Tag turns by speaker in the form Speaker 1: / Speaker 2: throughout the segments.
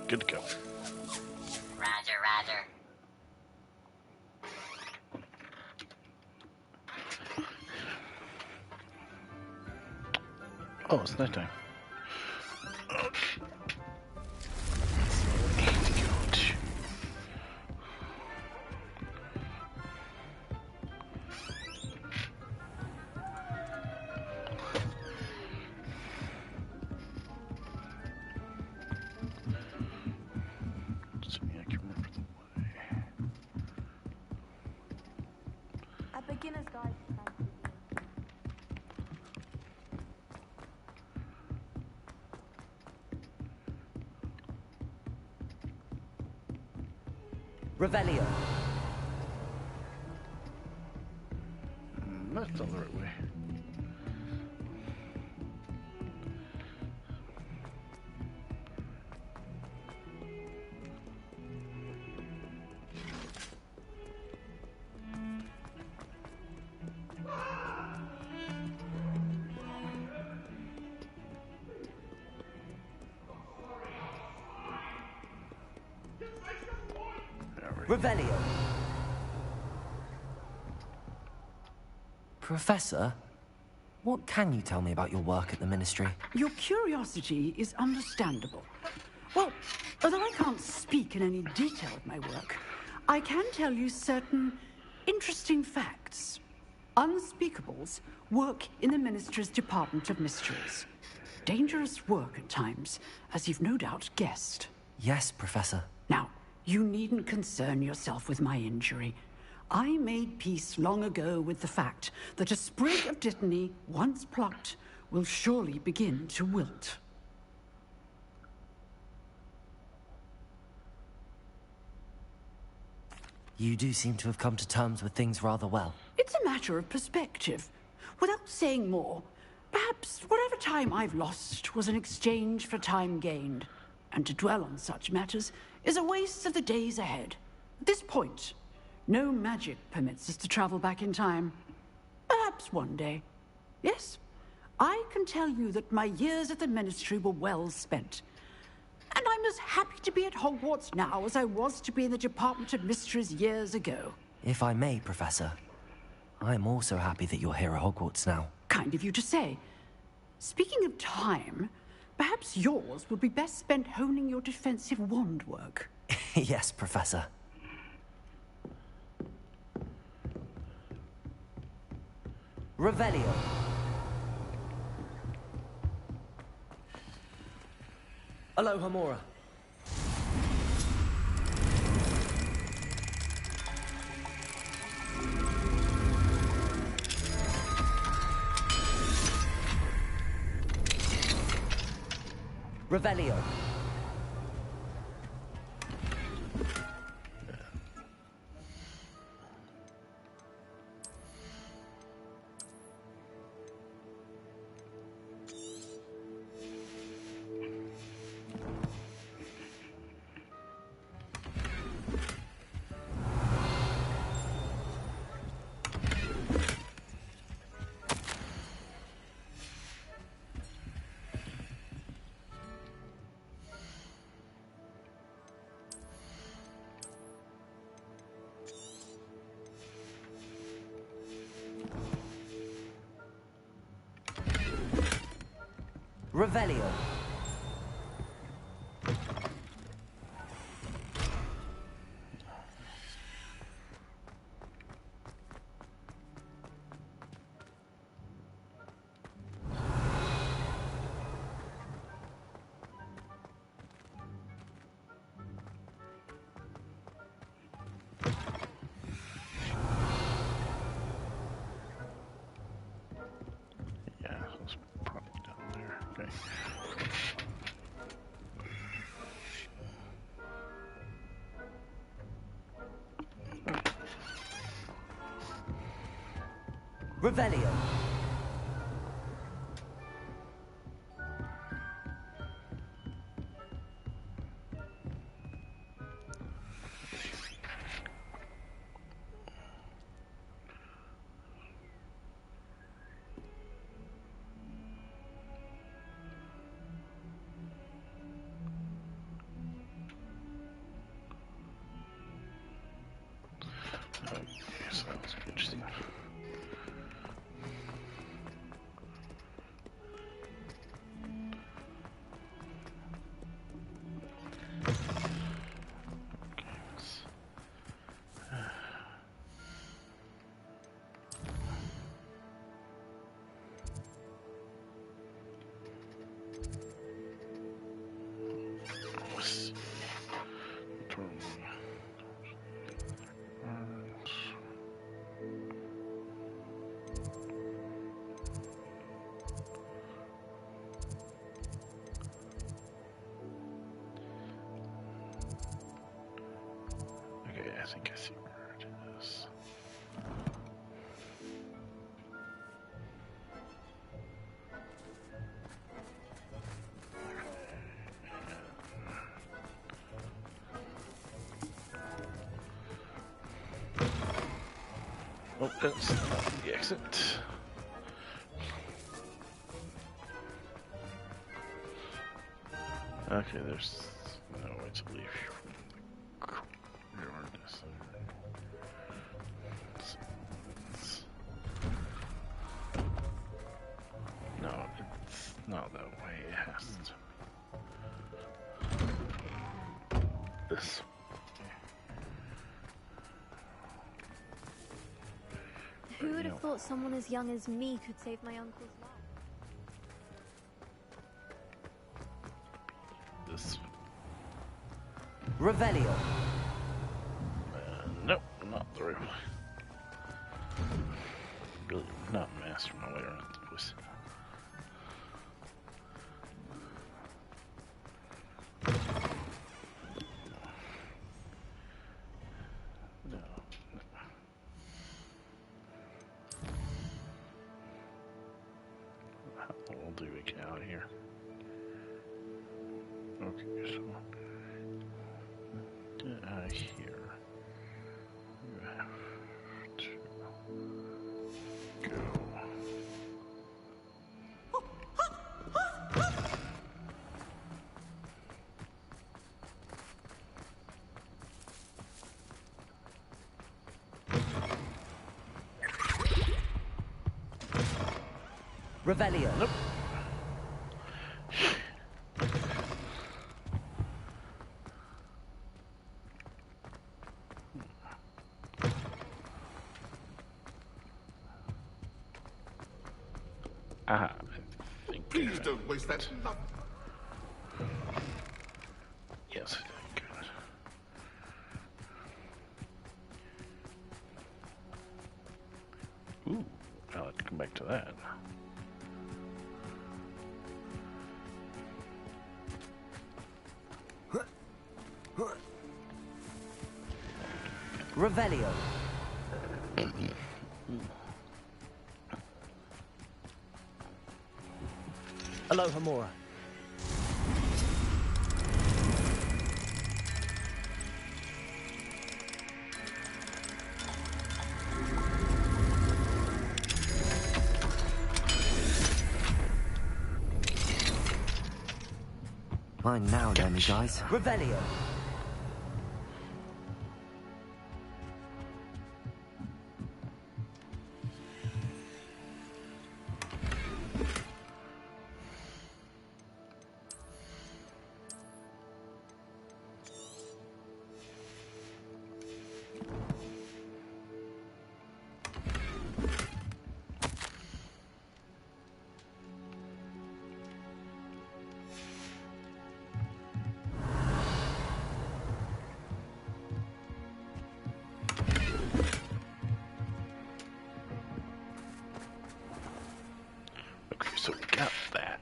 Speaker 1: Good to go.
Speaker 2: Roger, roger.
Speaker 1: Oh, it's nighttime. Okay.
Speaker 3: A beginner's guide to fantasy.
Speaker 4: Revelio.
Speaker 1: That's not the right way.
Speaker 4: Revelio. Professor, what can you tell me about your work at the Ministry?
Speaker 5: Your curiosity is understandable. Well, although I can't speak in any detail of my work, I can tell you certain interesting facts. Unspeakables work in the Ministry's Department of Mysteries. Dangerous work at times, as you've no doubt guessed.
Speaker 4: Yes, Professor.
Speaker 5: Now, you needn't concern yourself with my injury. I made peace long ago with the fact that a sprig of dittany, once plucked, will surely begin to wilt.
Speaker 4: You do seem to have come to terms with things rather well.
Speaker 5: It's a matter of perspective. Without saying more, perhaps whatever time I've lost was an exchange for time gained. And to dwell on such matters is a waste of the days ahead. At this point, no magic permits us to travel back in time. Perhaps one day. Yes, I can tell you that my years at the Ministry were well spent. And I'm as happy to be at Hogwarts now as I was to be in the Department of Mysteries years ago.
Speaker 4: If I may, Professor, I'm also happy that you're here at Hogwarts now.
Speaker 5: Kind of you to say. Speaking of time, perhaps yours would be best spent honing your defensive wand work.
Speaker 4: Yes, Professor. Revelio. Aloha Mora. Revelio. Revelio.
Speaker 1: Yeah, it's probably down there. Okay.
Speaker 4: Revelio.
Speaker 1: I think I see where it is. Oh, that's not the exit. Okay, there's no way to leave from the yard. No, it's not that way. It has to. This.
Speaker 6: Who would have thought someone as young as me could save my uncle's life?
Speaker 1: This.
Speaker 4: Revelio.
Speaker 1: Nope, not the right way. Really not master my way around the place. No. How old do we get out of here? Okay, so get out of here. You have to go.
Speaker 4: Revelio.
Speaker 1: Nope. Aha, I think.
Speaker 7: Please don't waste that love.
Speaker 1: Yes, I did. Good. Ooh, I'll have to come back to that.
Speaker 4: Revelio. Aloha Mora. Mine now, then, guys. Revelio.
Speaker 1: Okay, so we got that.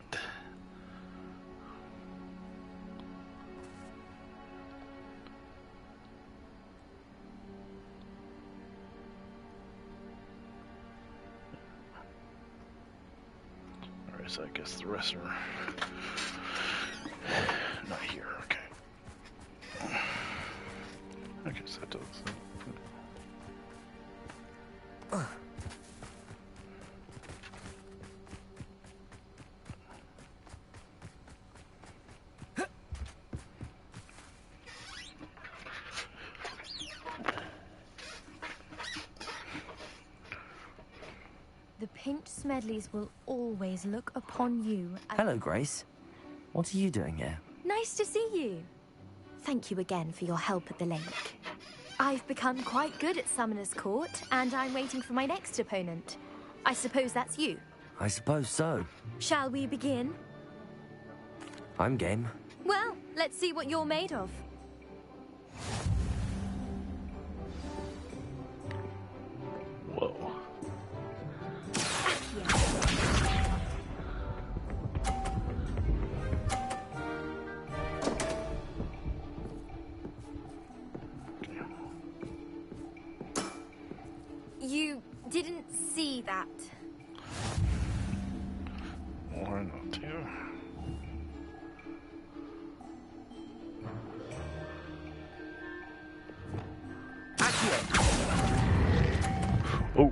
Speaker 1: Alright, so I guess the rest are not here, okay. I guess that does.
Speaker 6: The Pinch Smedleys will always look upon you as...
Speaker 4: Hello, Grace. What are you doing here?
Speaker 6: Nice to see you. Thank you again for your help at the lake. I've become quite good at Summoner's Court, and I'm waiting for my next opponent. I suppose that's you.
Speaker 4: I suppose so.
Speaker 6: Shall we begin?
Speaker 4: I'm game.
Speaker 6: Well, let's see what you're made of.
Speaker 1: Whoa.
Speaker 6: didn't see that.
Speaker 1: Why not here? Oh.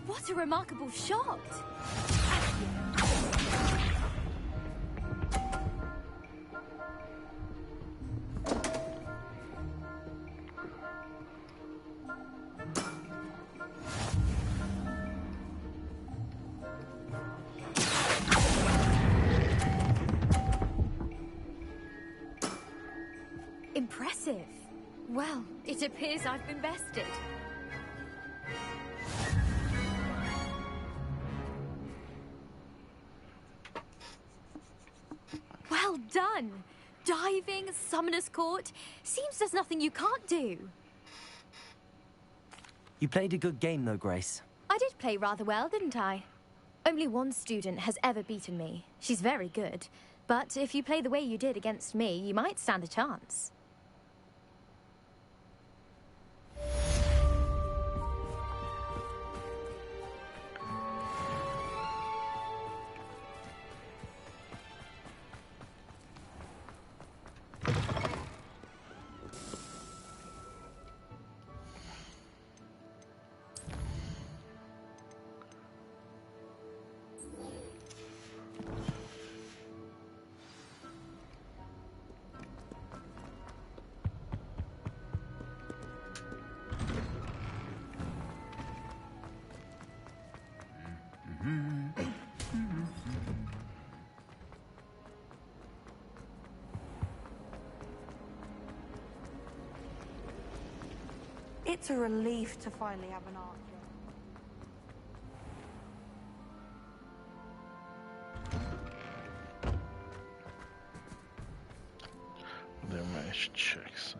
Speaker 6: What a remarkable shot! Impressive. Well, it appears I've been bested. Well done! Diving, Summoner's Court. Seems there's nothing you can't do.
Speaker 4: You played a good game, though, Grace.
Speaker 6: I did play rather well, didn't I? Only one student has ever beaten me. She's very good. But if you play the way you did against me, you might stand a chance.
Speaker 3: It's a relief to finally have an archer.
Speaker 1: Damage checks.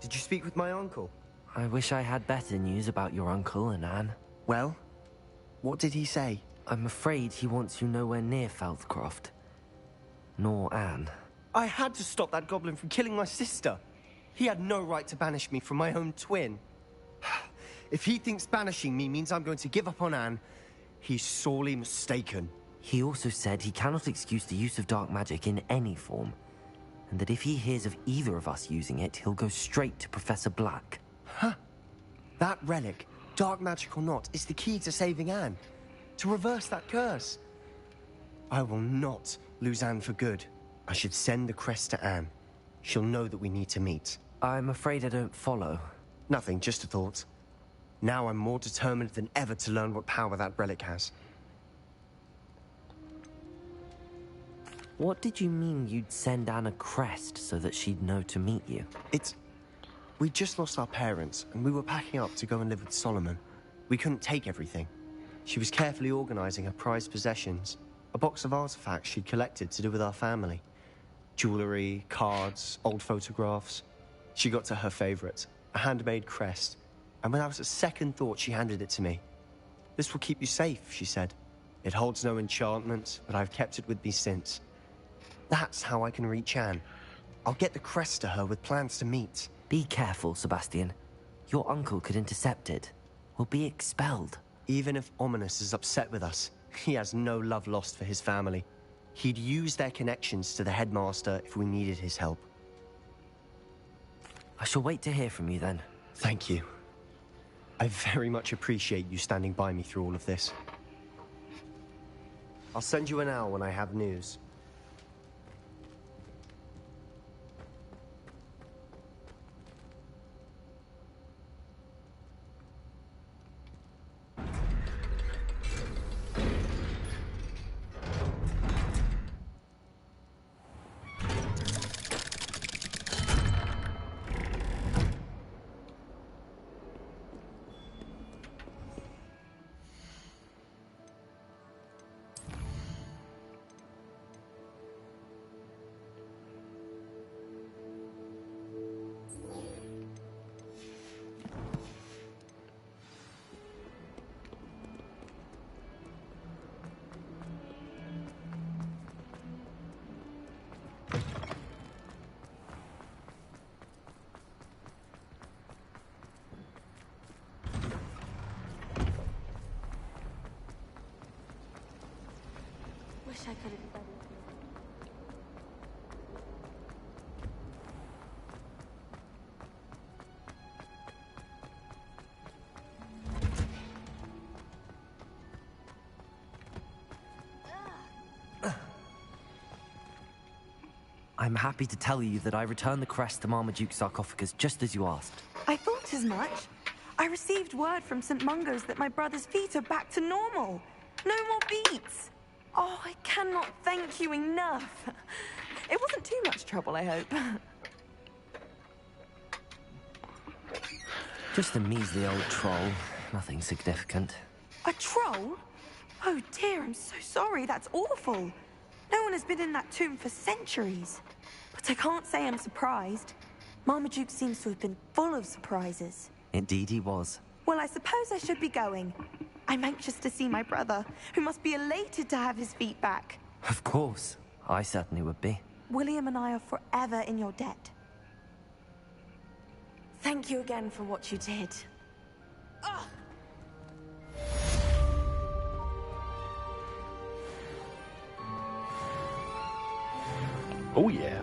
Speaker 7: Did you speak with my uncle?
Speaker 4: I wish I had better news about your uncle and Anne.
Speaker 7: Well, what did he say?
Speaker 4: I'm afraid he wants you nowhere near Fouthcroft. Nor Anne.
Speaker 7: I had to stop that goblin from killing my sister. He had no right to banish me from my own twin. If he thinks banishing me means I'm going to give up on Anne, he's sorely mistaken.
Speaker 4: He also said he cannot excuse the use of dark magic in any form, and that if he hears of either of us using it, he'll go straight to Professor Black.
Speaker 7: Huh. That relic, dark magic or not, is the key to saving Anne. To reverse that curse. I will not lose Anne for good. I should send the crest to Anne. She'll know that we need to meet.
Speaker 4: I'm afraid I don't follow.
Speaker 7: Nothing, just a thought. Now I'm more determined than ever to learn what power that relic has.
Speaker 4: What did you mean you'd send Anne a crest so that she'd know to meet you?
Speaker 7: We just lost our parents, and we were packing up to go and live with Solomon. We couldn't take everything. She was carefully organizing her prized possessions, a box of artifacts she'd collected to do with our family. Jewelry, cards, old photographs. She got to her favorite, a handmade crest, and without a second thought, she handed it to me. "This will keep you safe," she said. "It holds no enchantment, but I've kept it with me since. That's how I can reach Anne. I'll get the crest to her with plans to meet."
Speaker 4: Be careful, Sebastian. Your uncle could intercept it. We'll be expelled.
Speaker 7: Even if Ominous is upset with us, He has no love lost for his family. He'd use their connections to the headmaster if we needed his help.
Speaker 4: I shall wait to hear from you then.
Speaker 7: Thank you. I very much appreciate you standing by me through all of this. I'll send you an owl when I have news.
Speaker 3: Wish I could have done
Speaker 4: I'm happy to tell you that I returned the crest to Marmaduke's sarcophagus just as you asked.
Speaker 3: I thought as much. I received word from St. Mungo's that my brother's feet are back to normal. No more beats. Oh, I cannot thank you enough. It wasn't too much trouble, I hope.
Speaker 4: Just a measly old troll. Nothing significant.
Speaker 3: A troll? Oh dear, I'm so sorry. That's awful. No one has been in that tomb for centuries. But I can't say I'm surprised. Marmaduke seems to have been full of surprises.
Speaker 4: Indeed he was.
Speaker 3: Well, I suppose I should be going. I'm anxious to see my brother, who must be elated to have his feet back.
Speaker 4: Of course. I certainly would be.
Speaker 3: William and I are forever in your debt. Thank you again for what you did. Ugh.
Speaker 1: Oh yeah.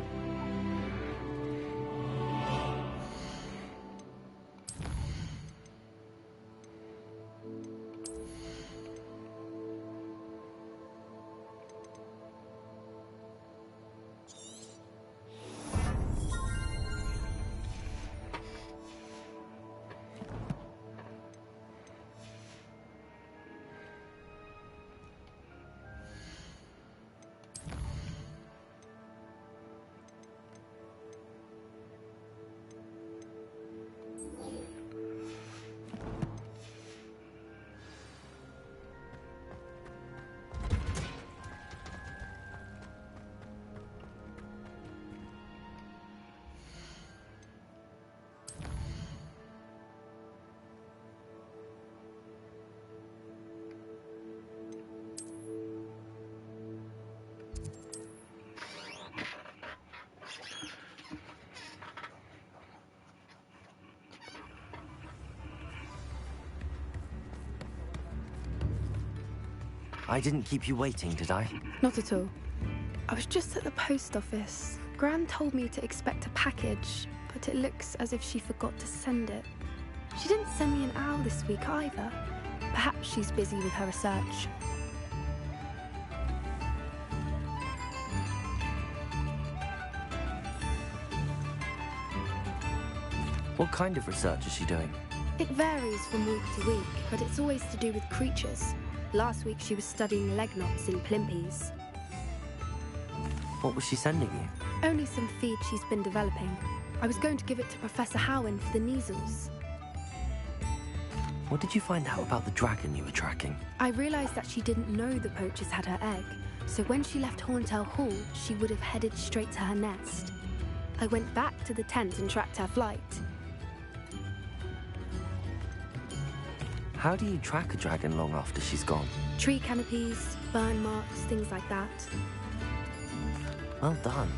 Speaker 4: I didn't keep you waiting, did I?
Speaker 8: Not at all. I was just at the post office. Gran told me to expect a package, but it looks as if she forgot to send it. She didn't send me an owl this week either. Perhaps she's busy with her research.
Speaker 4: What kind of research is she doing?
Speaker 8: It varies from week to week, but it's always to do with creatures. Last week she was studying leg knots in plimpies.
Speaker 4: What was she sending you?
Speaker 8: Only some feed she's been developing. I was going to give it to Professor Howen for the measles.
Speaker 4: What did you find out about the dragon you were tracking?
Speaker 8: I realised that she didn't know the poachers had her egg, so when she left Horntail Hall, she would have headed straight to her nest. I went back to the tent and tracked her flight.
Speaker 4: How do you track a dragon long after she's gone?
Speaker 8: Tree canopies, burn marks, things like that.
Speaker 4: Well done.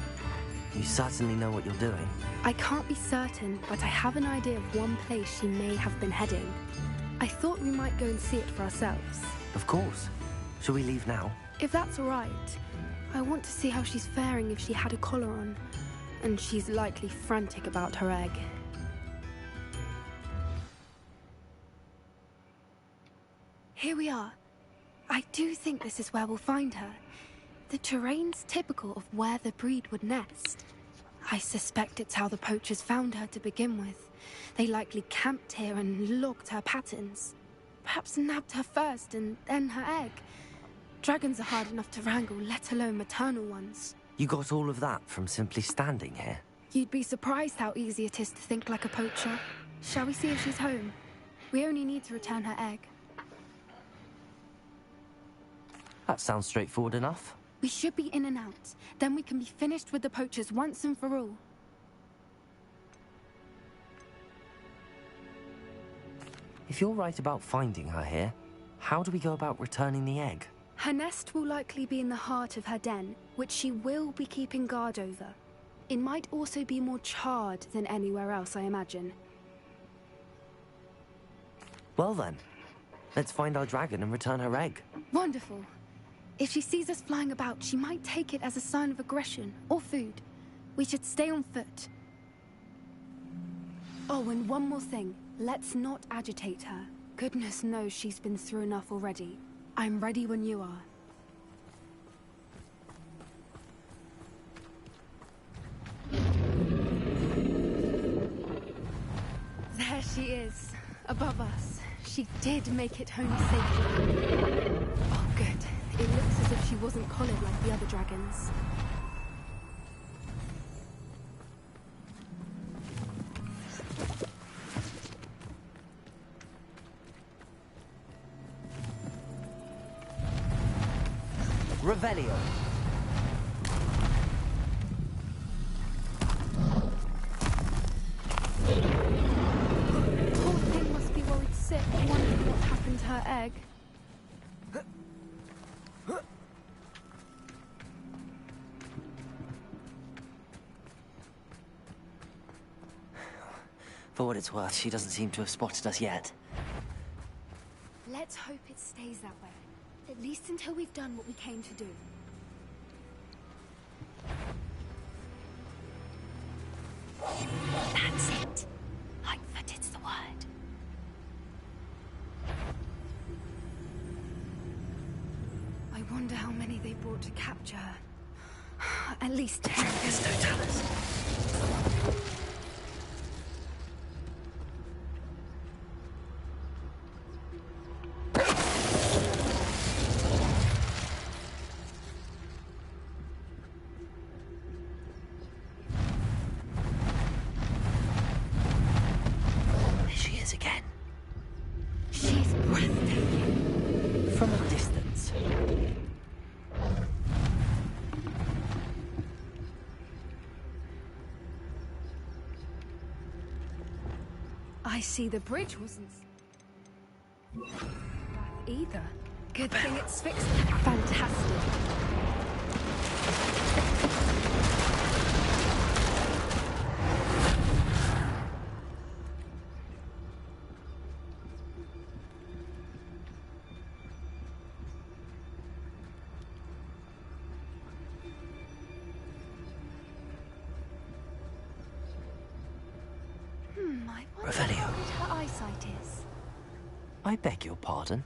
Speaker 4: You certainly know what you're doing.
Speaker 8: I can't be certain, but I have an idea of one place she may have been heading. I thought we might go and see it for ourselves.
Speaker 4: Of course. Shall we leave now?
Speaker 8: If that's all right, I want to see how she's faring if she had a collar on. And she's likely frantic about her egg. Here we are. I do think this is where we'll find her. The terrain's typical of where the breed would nest. I suspect it's how the poachers found her to begin with. They likely camped here and logged her patterns. Perhaps nabbed her first and then her egg. Dragons are hard enough to wrangle, let alone maternal ones.
Speaker 4: You got all of that from simply standing here?
Speaker 8: You'd be surprised how easy it is to think like a poacher. Shall we see if she's home? We only need to return her egg.
Speaker 4: That sounds straightforward enough.
Speaker 8: We should be in and out. Then we can be finished with the poachers once and for all.
Speaker 4: If you're right about finding her here, how do we go about returning the egg?
Speaker 8: Her nest will likely be in the heart of her den, which she will be keeping guard over. It might also be more charred than anywhere else, I imagine.
Speaker 4: Well then, let's find our dragon and return her egg.
Speaker 8: Wonderful. If she sees us flying about, she might take it as a sign of aggression or food. We should stay on foot. Oh, and one more thing. Let's not agitate her. Goodness knows she's been through enough already. I'm ready when you are. There she is, above us. She did make it home safely. Oh, good. It looks as if she wasn't collared like the other dragons.
Speaker 4: Revelio.
Speaker 8: Poor thing must be worried sick, wondering what happened to her egg.
Speaker 4: For what it's worth, she doesn't seem to have spotted us yet.
Speaker 8: Let's hope it stays that way. At least until we've done what we came to do. That's it. Lightfooted's the word. I wonder how many they brought to capture her. At least 10.
Speaker 4: There's no tellers.
Speaker 8: I see the bridge wasn't either. Good thing it's fixed. Fantastic. I wonder
Speaker 4: Revelio.
Speaker 8: how good her eyesight is.
Speaker 4: I beg your pardon?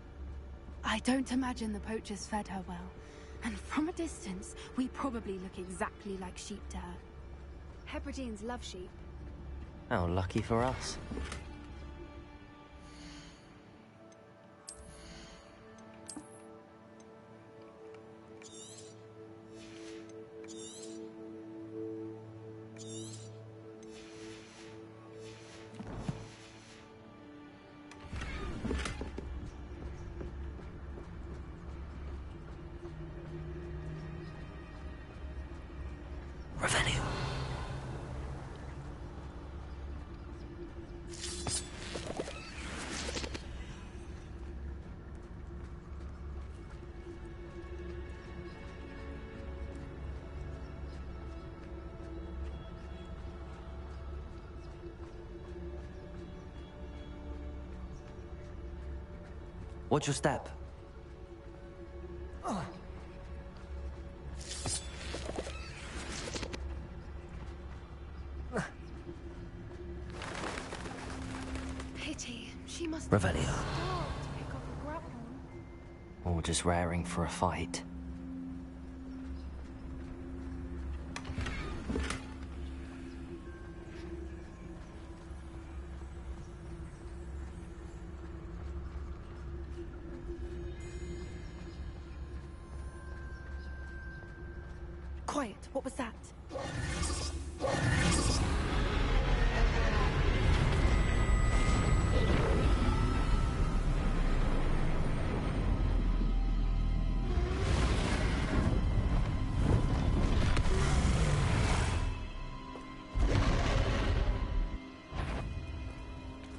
Speaker 8: I don't imagine the poachers fed her well. And from a distance, we probably look exactly like sheep to her. Hebrideans love sheep.
Speaker 4: How lucky for us. Revelio. Watch your step. Or just raring for a fight.
Speaker 3: Quiet, what was that?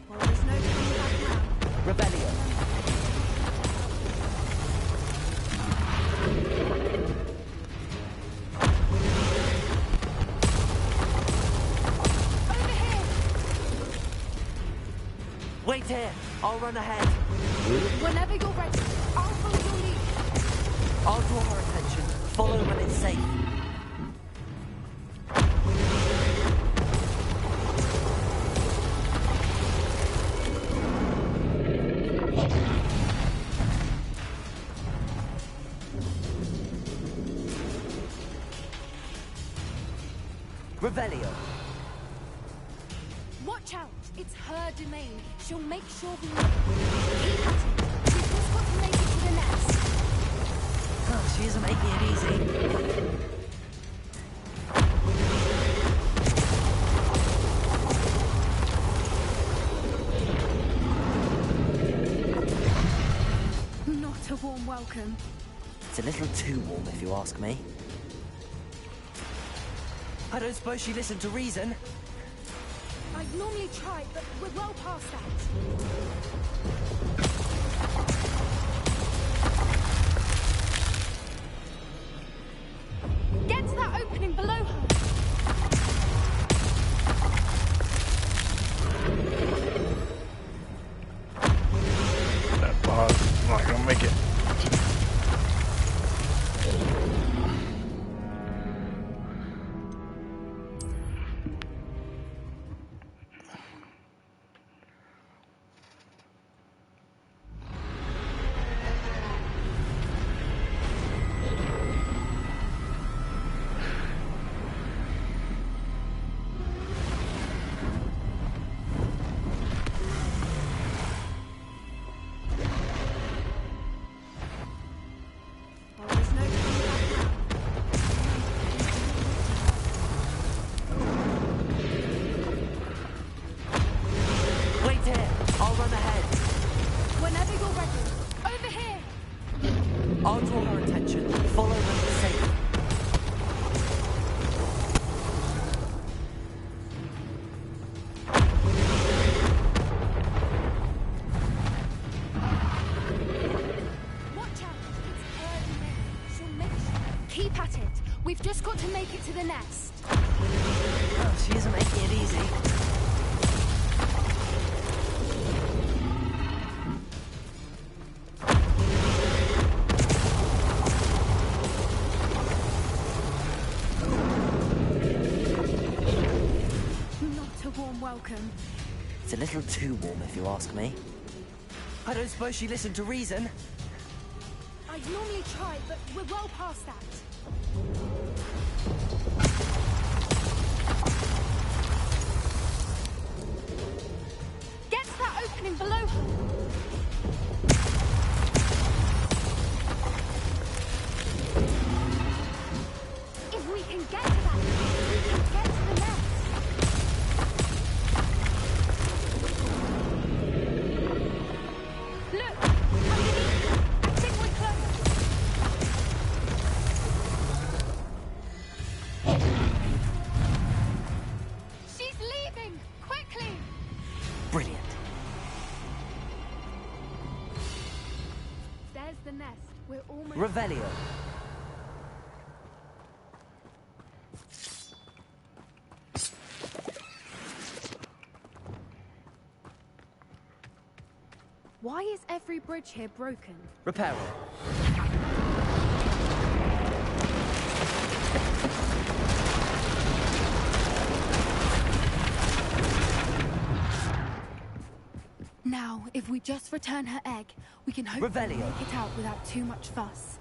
Speaker 3: Well, there's no turning back now.
Speaker 4: Rebellion! Wait here! I'll run ahead.
Speaker 8: Whenever you're ready, I'll follow your lead.
Speaker 4: I'll draw her attention. Follow when it's safe. Revelio.
Speaker 8: Watch out! It's her domain. She'll make sure we know. Keep at it. We've just got to make it to the nest.
Speaker 4: Oh, she isn't making it easy.
Speaker 8: Not a warm welcome.
Speaker 4: It's a little too warm, if you ask me. I don't suppose she listened to reason.
Speaker 8: I'd normally try, but we're well past that. Get to that opening below her.
Speaker 1: That bar's not gonna make it.
Speaker 8: Well, there's no turning back now.
Speaker 4: Wait here! I'll run ahead.
Speaker 8: Whenever you're ready. Over here.
Speaker 4: I'll draw her attention. Follow when it's safe.
Speaker 8: Watch out. It's her domain. She'll make sure. Keep at it. We've just got to make it to the nest.
Speaker 4: Oh, she isn't making it easy.
Speaker 8: Not a warm welcome.
Speaker 4: It's a little too warm, if you ask me. I don't suppose she listened to reason.
Speaker 8: I'd normally try, but we're well past that. Get to that opening below her. If we can get to that, we can get to the nest. Look, underneath her. I think we're close. She's leaving! Quickly!
Speaker 4: Brilliant.
Speaker 8: There's the nest. We're almost...
Speaker 4: Revelio.
Speaker 8: Why is every bridge here broken?
Speaker 4: Repair it.
Speaker 8: Now, if we just return her egg, we can hopefully
Speaker 4: Revelio.
Speaker 8: make it out without too much fuss.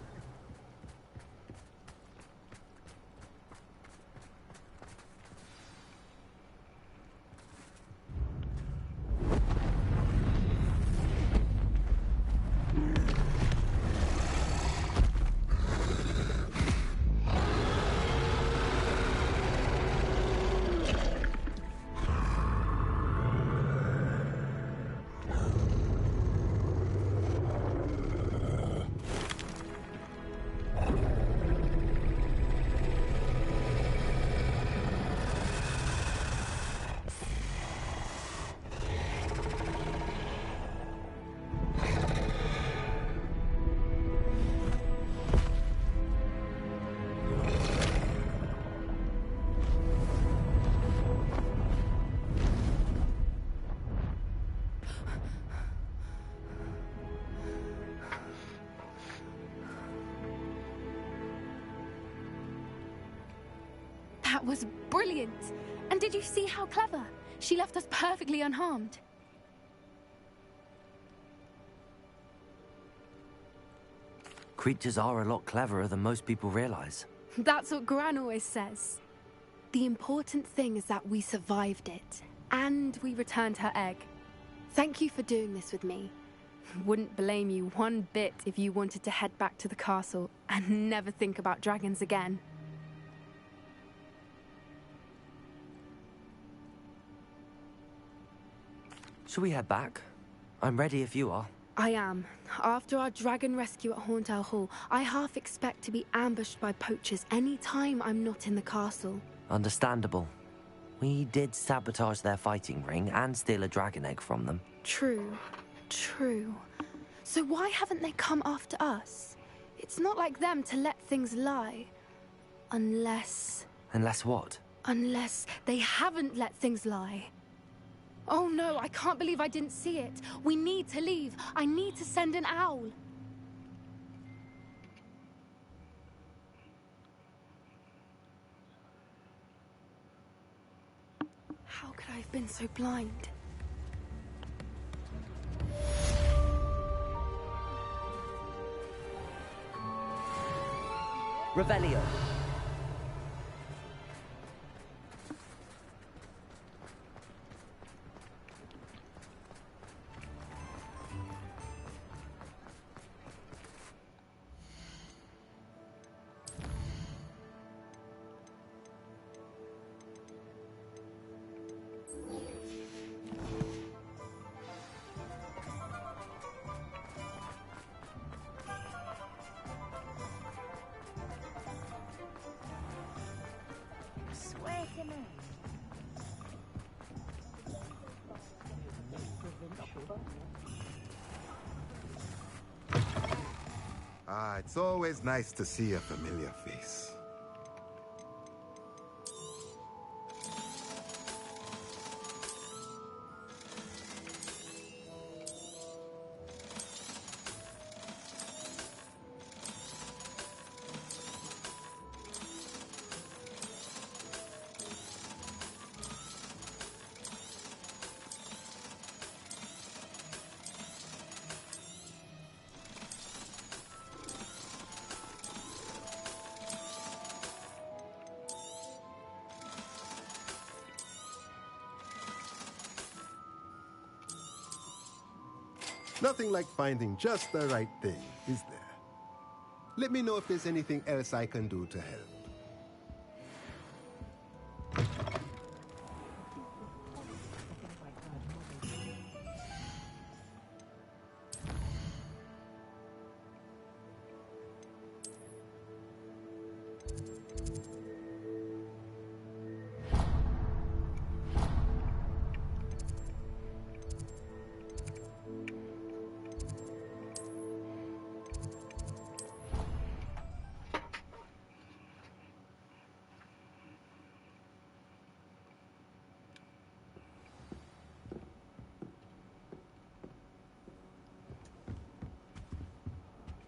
Speaker 8: That was brilliant! And did you see how clever? She left us perfectly unharmed.
Speaker 4: Creatures are a lot cleverer than most people realize.
Speaker 8: That's what Gran always says. The important thing is that we survived it, and we returned her egg. Thank you for doing this with me. Wouldn't blame you one bit if you wanted to head back to the castle and never think about dragons again.
Speaker 4: Shall we head back? I'm ready if you are.
Speaker 8: I am. After our dragon rescue at Hauntow Hall, I half expect to be ambushed by poachers any time I'm not in the castle.
Speaker 4: Understandable. We did sabotage their fighting ring and steal a dragon egg from them.
Speaker 8: True. True. So why haven't they come after us? It's not like them to let things lie. Unless...
Speaker 4: Unless what?
Speaker 8: Unless they haven't let things lie. Oh no, I can't believe I didn't see it. We need to leave. I need to send an owl. How could I have been so blind?
Speaker 4: Revelio.
Speaker 9: Ah, it's always nice to see a familiar face. Nothing like finding just the right thing, is there? Let me know if there's anything else I can do to help.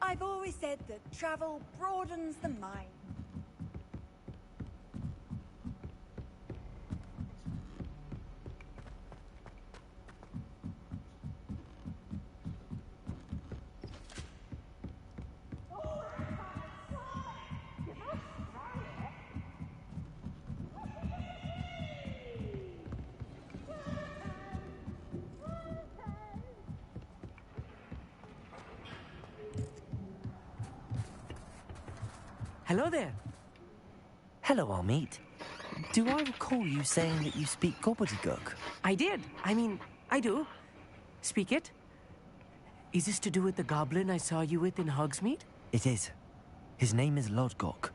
Speaker 10: I've always said that travel broadens the mind.
Speaker 11: Hello there.
Speaker 4: Hello, Armeet. Do I recall you saying that you speak gobbledygook?
Speaker 11: I did. I do. Speak it. Is this to do with the goblin I saw you with in Hogsmeade?
Speaker 4: It is. His name is Lodgok.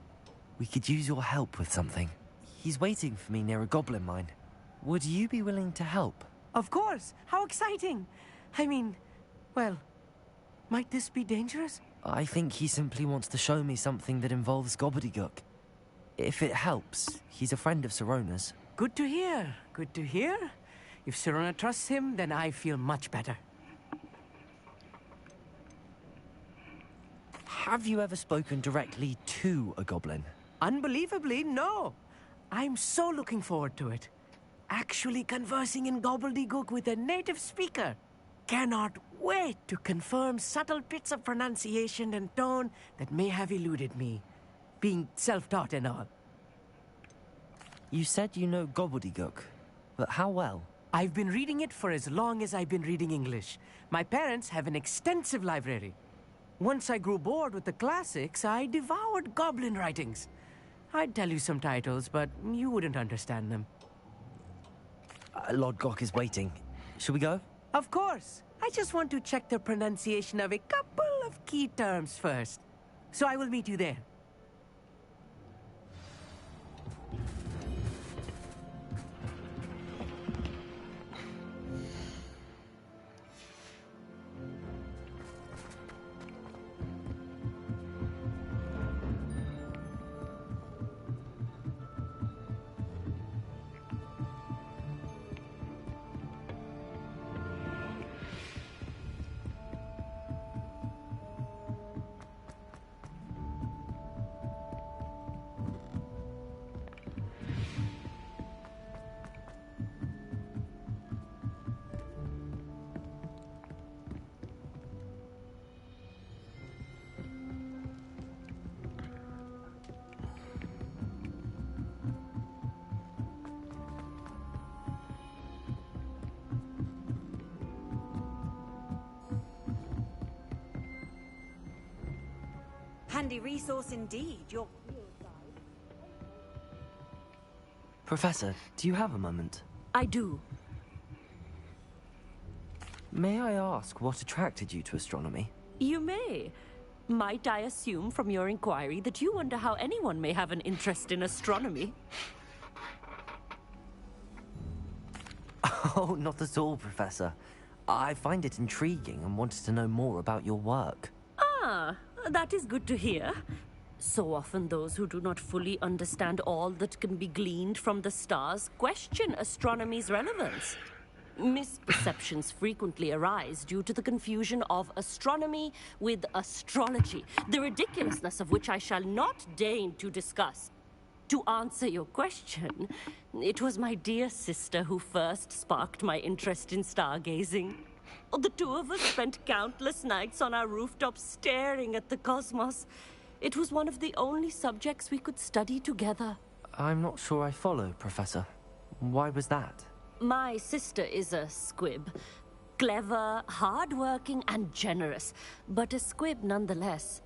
Speaker 4: We could use your help with something. He's waiting for me near a goblin mine. Would you be willing to help?
Speaker 11: Of course. How exciting. Well, might this be dangerous?
Speaker 4: I think he simply wants to show me something that involves gobbledygook. If it helps, he's a friend of Sirona's.
Speaker 11: Good to hear. Good to hear. If Sirona trusts him, then I feel much better.
Speaker 4: Have you ever spoken directly to a goblin?
Speaker 11: Unbelievably, no. I'm so looking forward to it. Actually conversing in gobbledygook with a native speaker. Cannot wait to confirm subtle bits of pronunciation and tone that may have eluded me, being self-taught and all.
Speaker 4: You said you know gobbledygook, but how well?
Speaker 11: I've been reading it for as long as I've been reading English. My parents have an extensive library. Once I grew bored with the classics, I devoured goblin writings. I'd tell you some titles, but you wouldn't understand them.
Speaker 4: Lodgok is waiting. Shall we go?
Speaker 11: Of course. I just want to check the pronunciation of a couple of key terms first. So I will meet you there.
Speaker 10: Handy resource indeed, your...
Speaker 4: Professor, do you have a moment?
Speaker 12: I do.
Speaker 4: May I ask what attracted you to astronomy?
Speaker 12: You may. Might I assume from your inquiry that you wonder how anyone may have an interest in astronomy?
Speaker 4: Oh, not at all, Professor. I find it intriguing and wanted to know more about your work.
Speaker 12: Ah, that is good to hear. So often those who do not fully understand all that can be gleaned from the stars question astronomy's relevance. Misperceptions frequently arise due to the confusion of astronomy with astrology, the ridiculousness of which I shall not deign to discuss. To answer your question, it was my dear sister who first sparked my interest in stargazing. The two of us spent countless nights on our rooftops staring at the cosmos. It was one of the only subjects we could study together.
Speaker 4: I'm not sure I follow, Professor. Why was that?
Speaker 12: My sister is a squib. Clever, hardworking, and generous, but a squib nonetheless.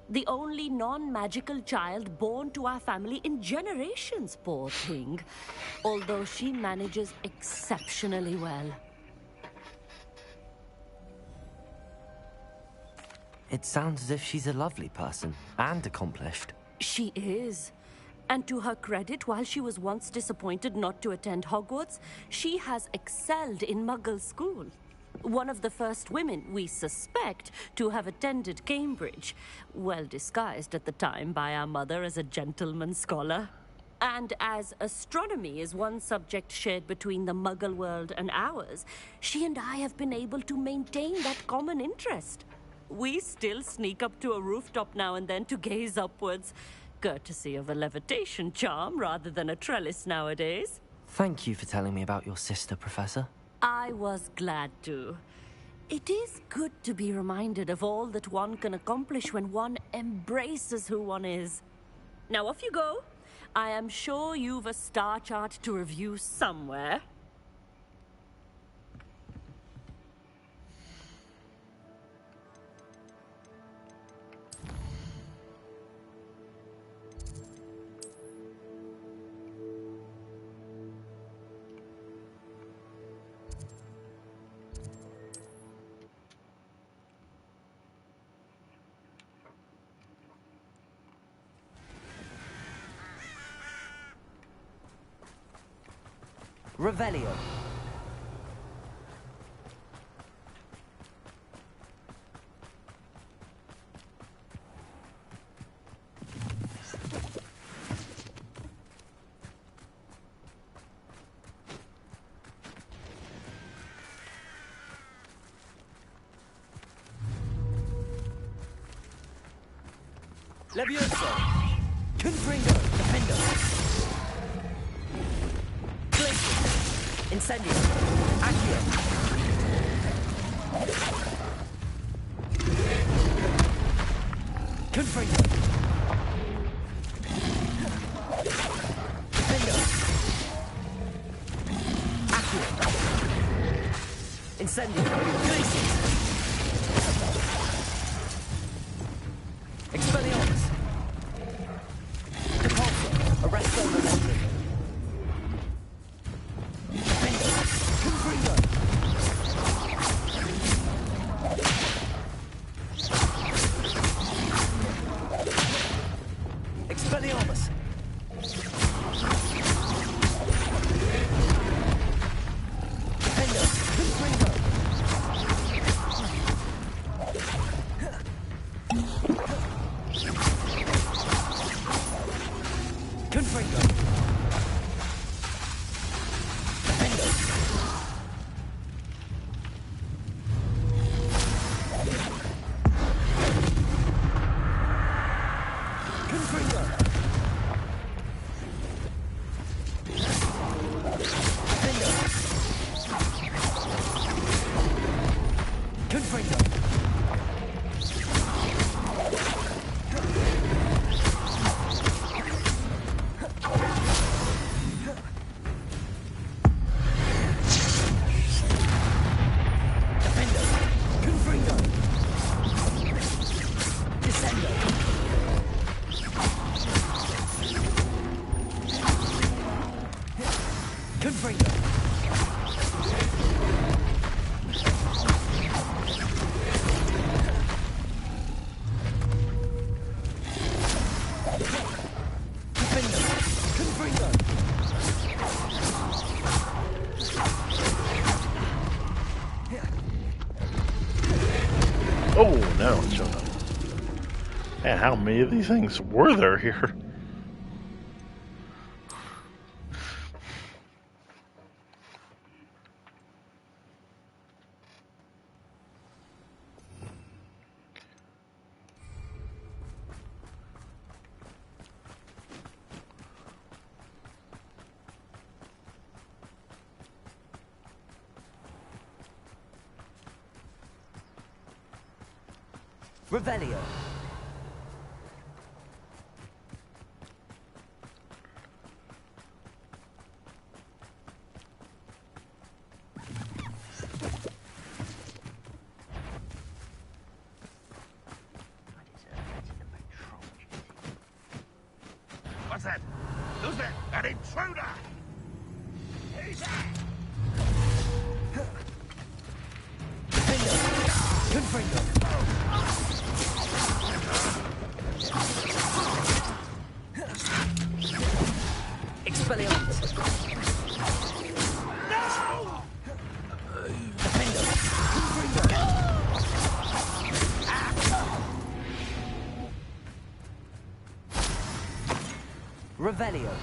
Speaker 12: The only non-magical child born to our family in generations, poor thing. Although she manages exceptionally well.
Speaker 4: It sounds as if she's a lovely person and accomplished.
Speaker 12: She is. And to her credit, while she was once disappointed not to attend Hogwarts, she has excelled in Muggle school. One of the first women, we suspect, to have attended Cambridge, well disguised at the time by our mother as a gentleman scholar. And as astronomy is one subject shared between the Muggle world and ours, she and I have been able to maintain that common interest. We still sneak up to a rooftop now and then to gaze upwards, courtesy of a levitation charm rather than a trellis nowadays.
Speaker 4: Thank you for telling me about your sister, Professor.
Speaker 12: I was glad to. It is good to be reminded of all that one can accomplish when one embraces who one is. Now off you go. I am sure you've a star chart to review somewhere.
Speaker 4: Revelio. Levioso. Confringo. Defendo. Glacier. Incendio. Accio. Confringo. Defendo. Accio. Incendio. Glacier. Expelliarmus. Repulsor. Arresto Momentum. Defendo. Confringo. Expelliarmus. Defendo. Confringo. Confringo. Defendo. Confringo. Defendo. Confringo. Defendo. Confringo. Descendo. Confringo. Defendo. Confringo.
Speaker 1: Oh, now it's showing up. Man, how many of these things were there here?
Speaker 4: Revelio.
Speaker 13: What's that? Who's that? An intruder! He's out!
Speaker 4: Confringo. Expelliarmus.
Speaker 13: No!
Speaker 4: Defendo. Confringo. Revelio.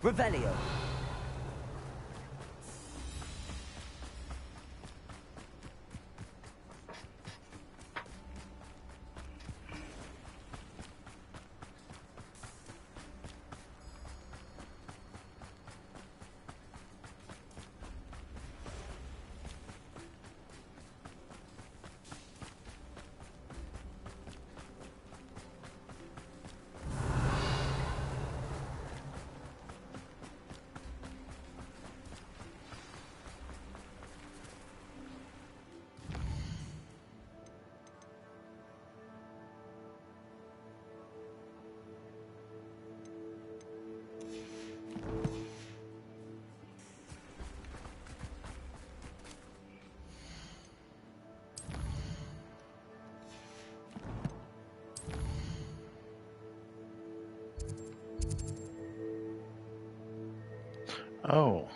Speaker 4: Revelio.
Speaker 1: Oh.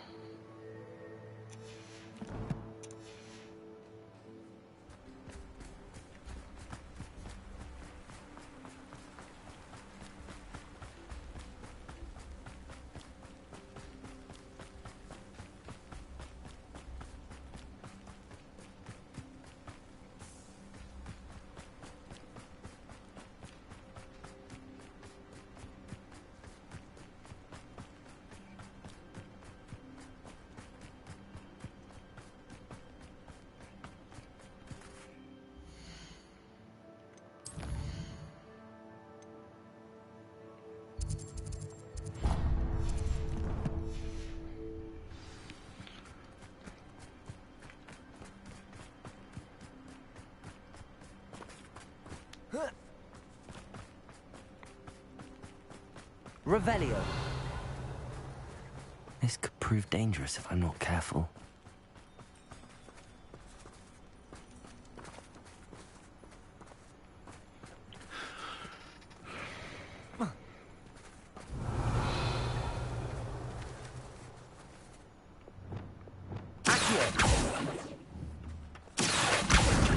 Speaker 4: Revelio. This could prove dangerous if I'm not careful.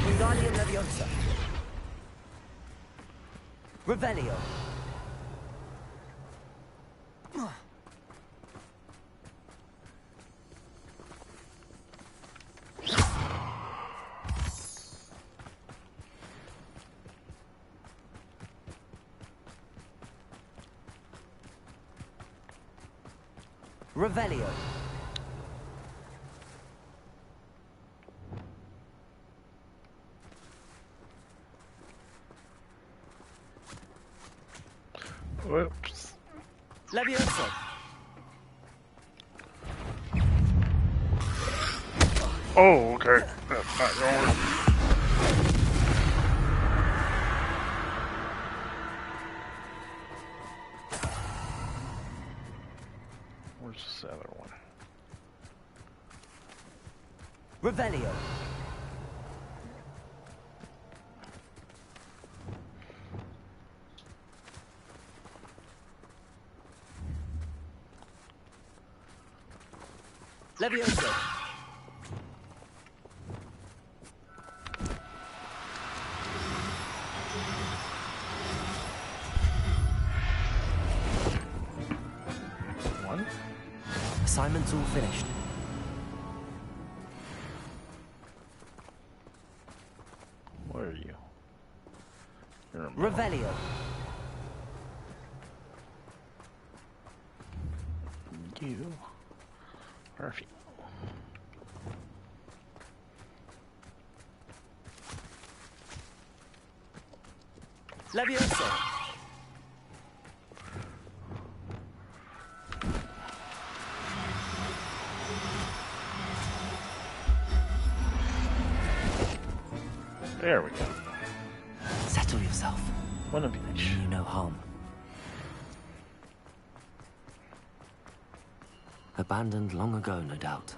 Speaker 4: Wingardium Leviosa. Revelio. Revelio.
Speaker 1: Whoops.
Speaker 4: Leviosa.
Speaker 1: Oh, okay. That's not gonna work. Where's this other one?
Speaker 4: Revelio. Leviosa.
Speaker 1: One.
Speaker 4: Assignment's all finished.
Speaker 1: Where are you? You're a
Speaker 4: Revelio.
Speaker 1: You. Perfect.
Speaker 4: Leviosa.
Speaker 1: There we go.
Speaker 4: Settle yourself.
Speaker 1: One of each.
Speaker 4: You no harm. Abandoned long ago, no doubt.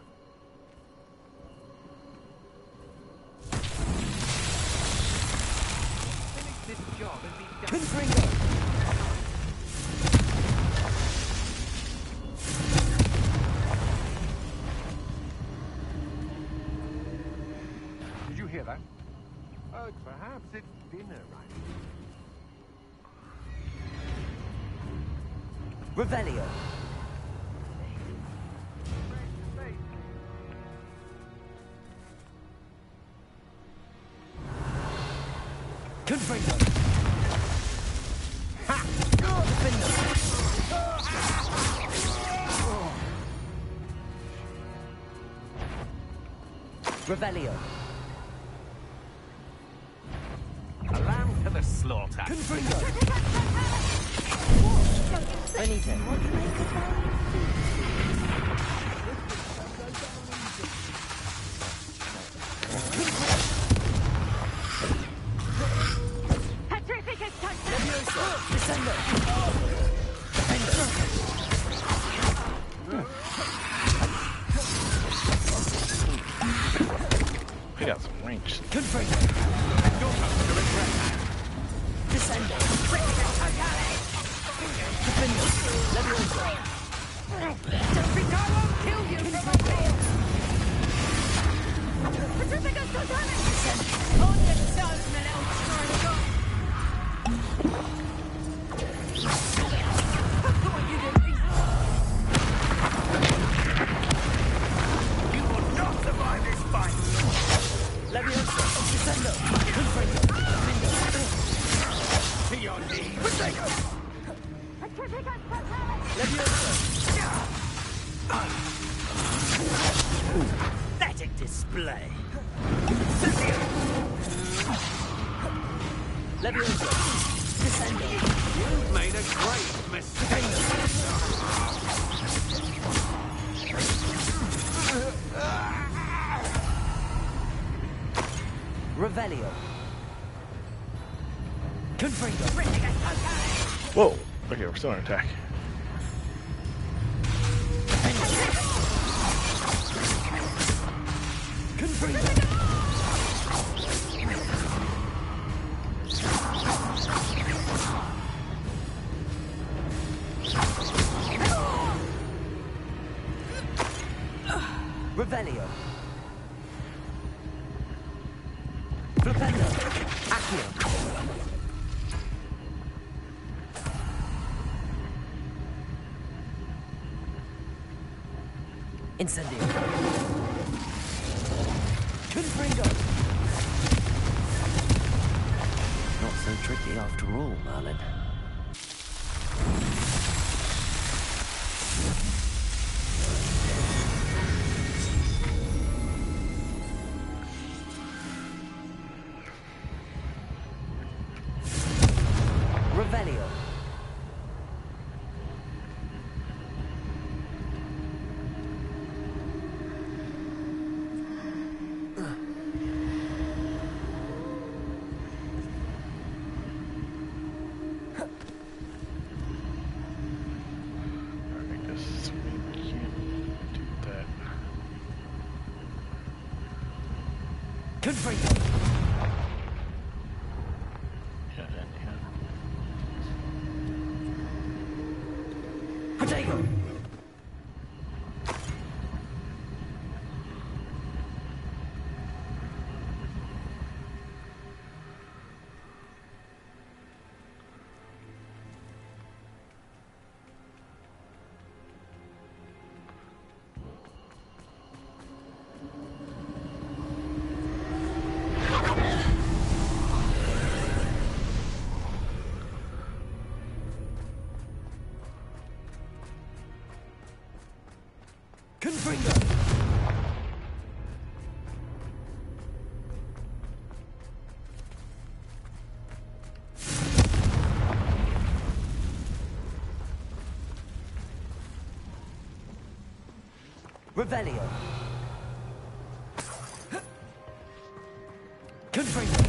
Speaker 4: Confringo!
Speaker 13: Did you hear that? Oh, perhaps it's dinner, right?
Speaker 4: Revelio.
Speaker 11: Confringo. Ha! Revelio.
Speaker 13: A lamb to the slaughter.
Speaker 11: Confringo. Benito.
Speaker 2: Petrificus touchdown!
Speaker 11: Leviosa. Descendo.
Speaker 1: He got some range.
Speaker 11: Confringo. Descendo. Defendo. Leviosa.
Speaker 2: Delphicar won't kill you from up here! Petrificus touchdown! On the stars, my little scarlet.
Speaker 13: You will not survive this fight!
Speaker 11: Leviosa. Descendo. Confringo.
Speaker 13: To your knees!
Speaker 11: Leviosa.
Speaker 13: Pathetic display!
Speaker 11: Leviosa. Descendo.
Speaker 13: You've made a great mistake!
Speaker 11: Revelio. Confringo.
Speaker 1: Whoa. Okay, we're still on attack.
Speaker 11: Confringo. Revelio. Flipendo. Accio. Incendio. Confringo. Not so tricky after all, Merlin. Revelio.
Speaker 1: I guess we can't do that.
Speaker 11: Confringo.
Speaker 1: Yeah, then, yeah.
Speaker 11: Protego. Confringo. Revelio. Confringo.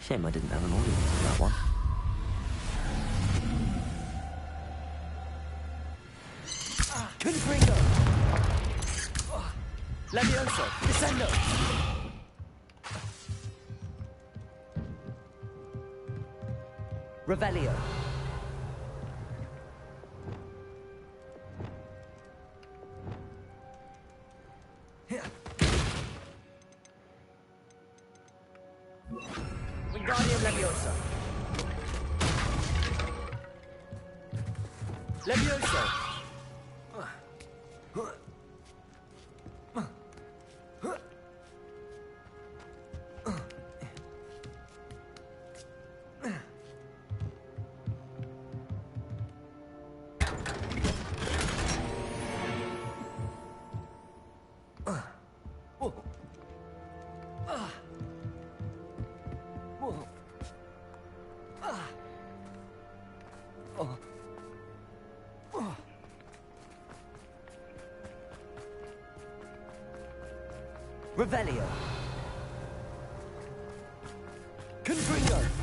Speaker 11: Shame I didn't have an audience for that one. Confringo. Levioso. Descendo.
Speaker 4: Revelio. Wingardium Leviosa. Levioso. Revelio. Confringo.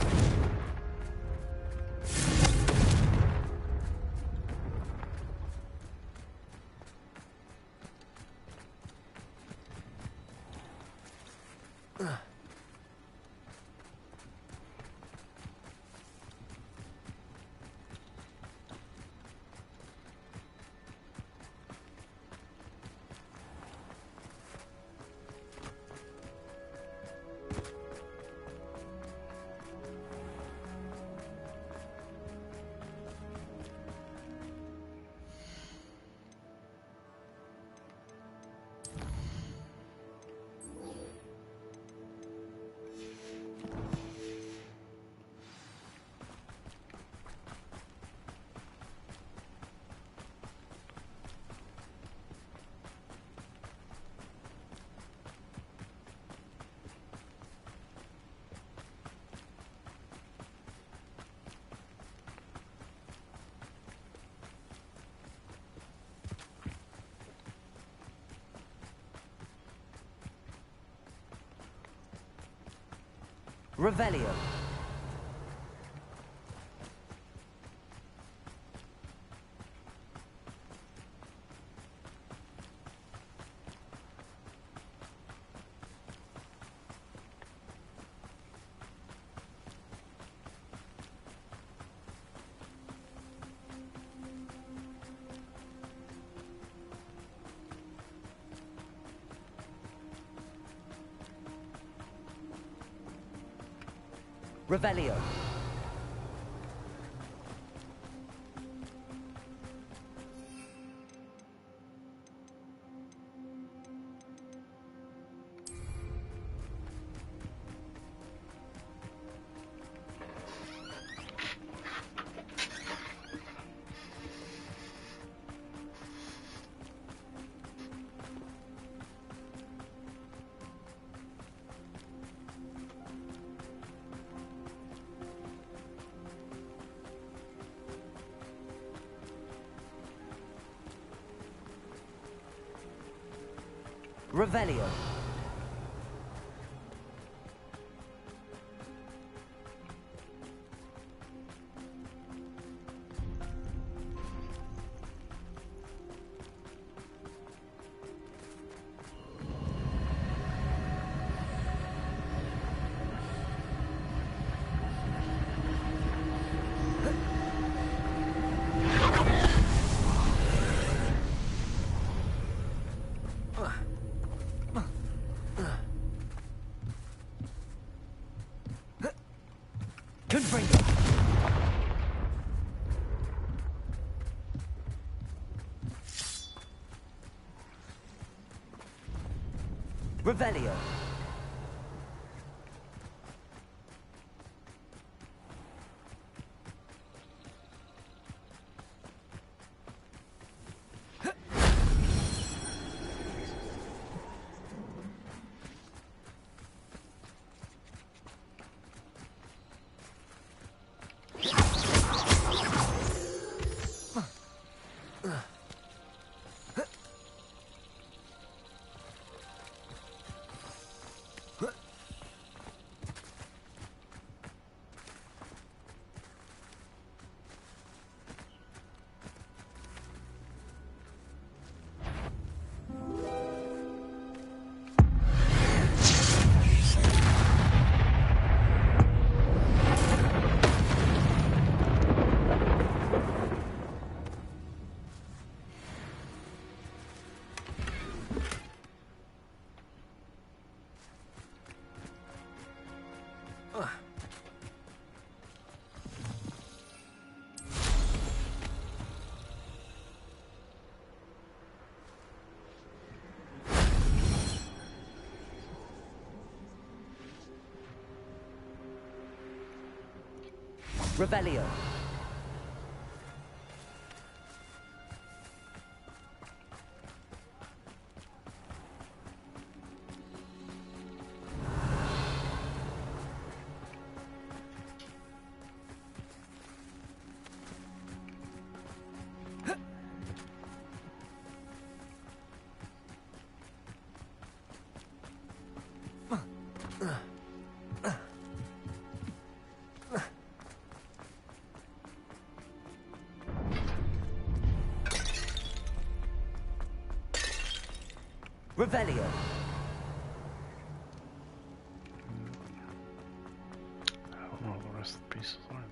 Speaker 4: Revelio. Revelio. Revelio. Confringo. Revelio. Revelio. Revelio.
Speaker 1: I don't know what the rest of the pieces are.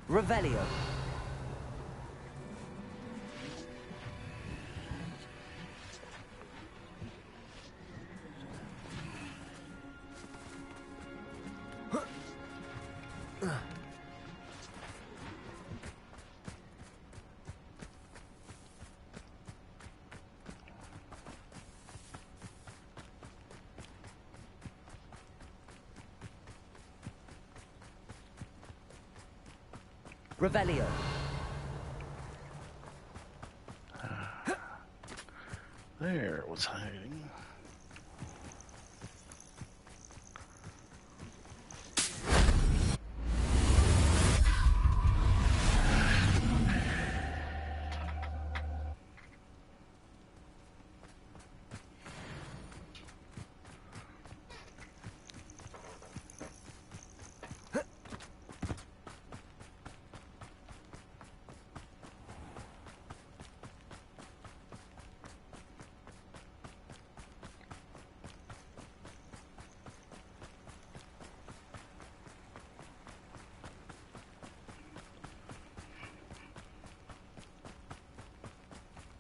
Speaker 4: Revelio. Revelio.
Speaker 1: There it was hiding.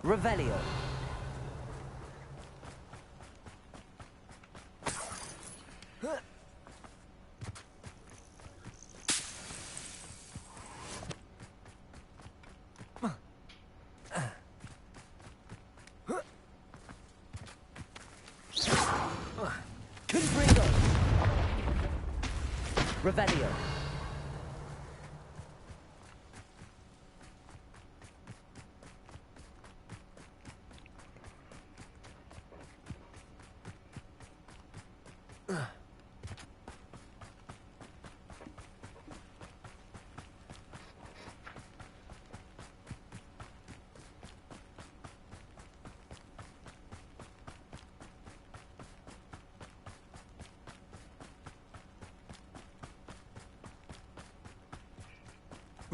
Speaker 4: Revelio. Confringo. Revelio.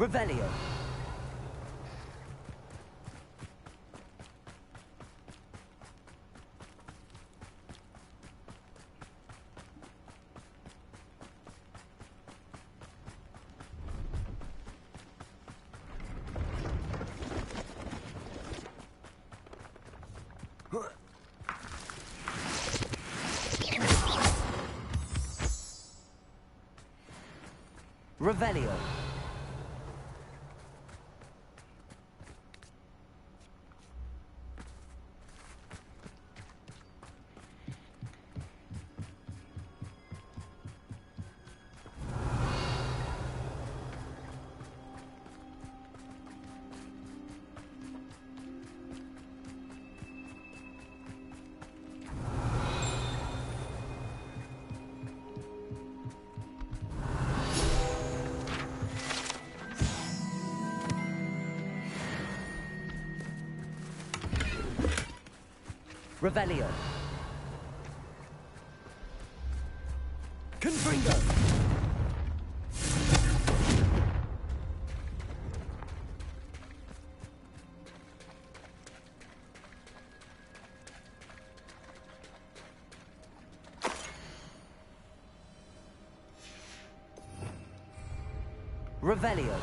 Speaker 4: Revelio. Revelio. Revelio. Confringo. Revelio.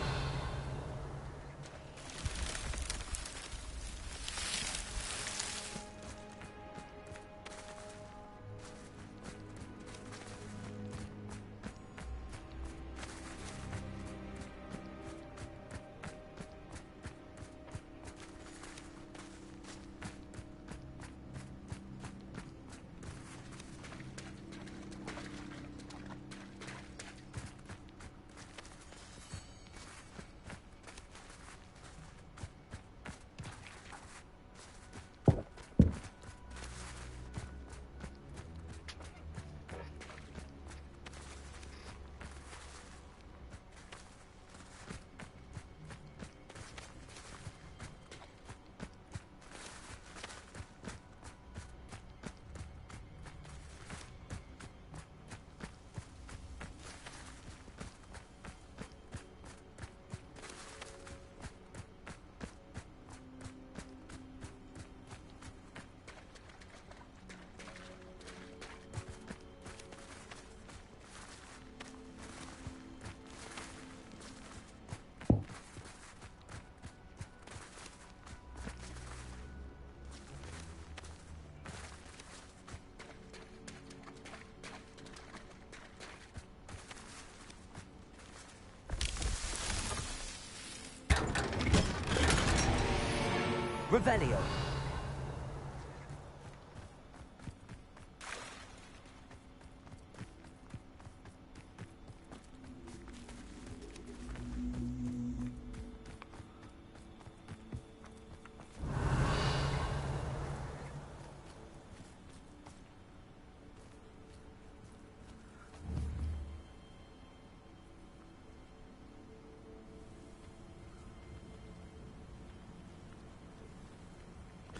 Speaker 4: Revelio.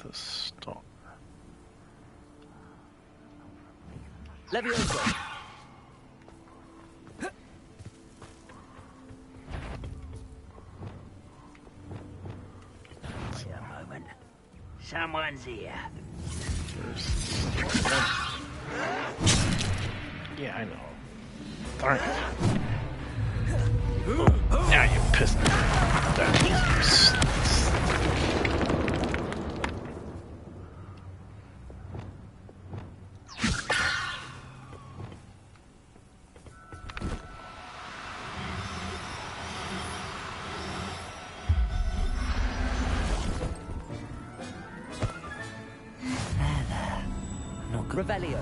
Speaker 1: The star.
Speaker 4: Levioso.
Speaker 14: Wait a moment. Someone's here.
Speaker 1: Yeah, I know. Darn it. Now you pissed me.
Speaker 4: Revelio.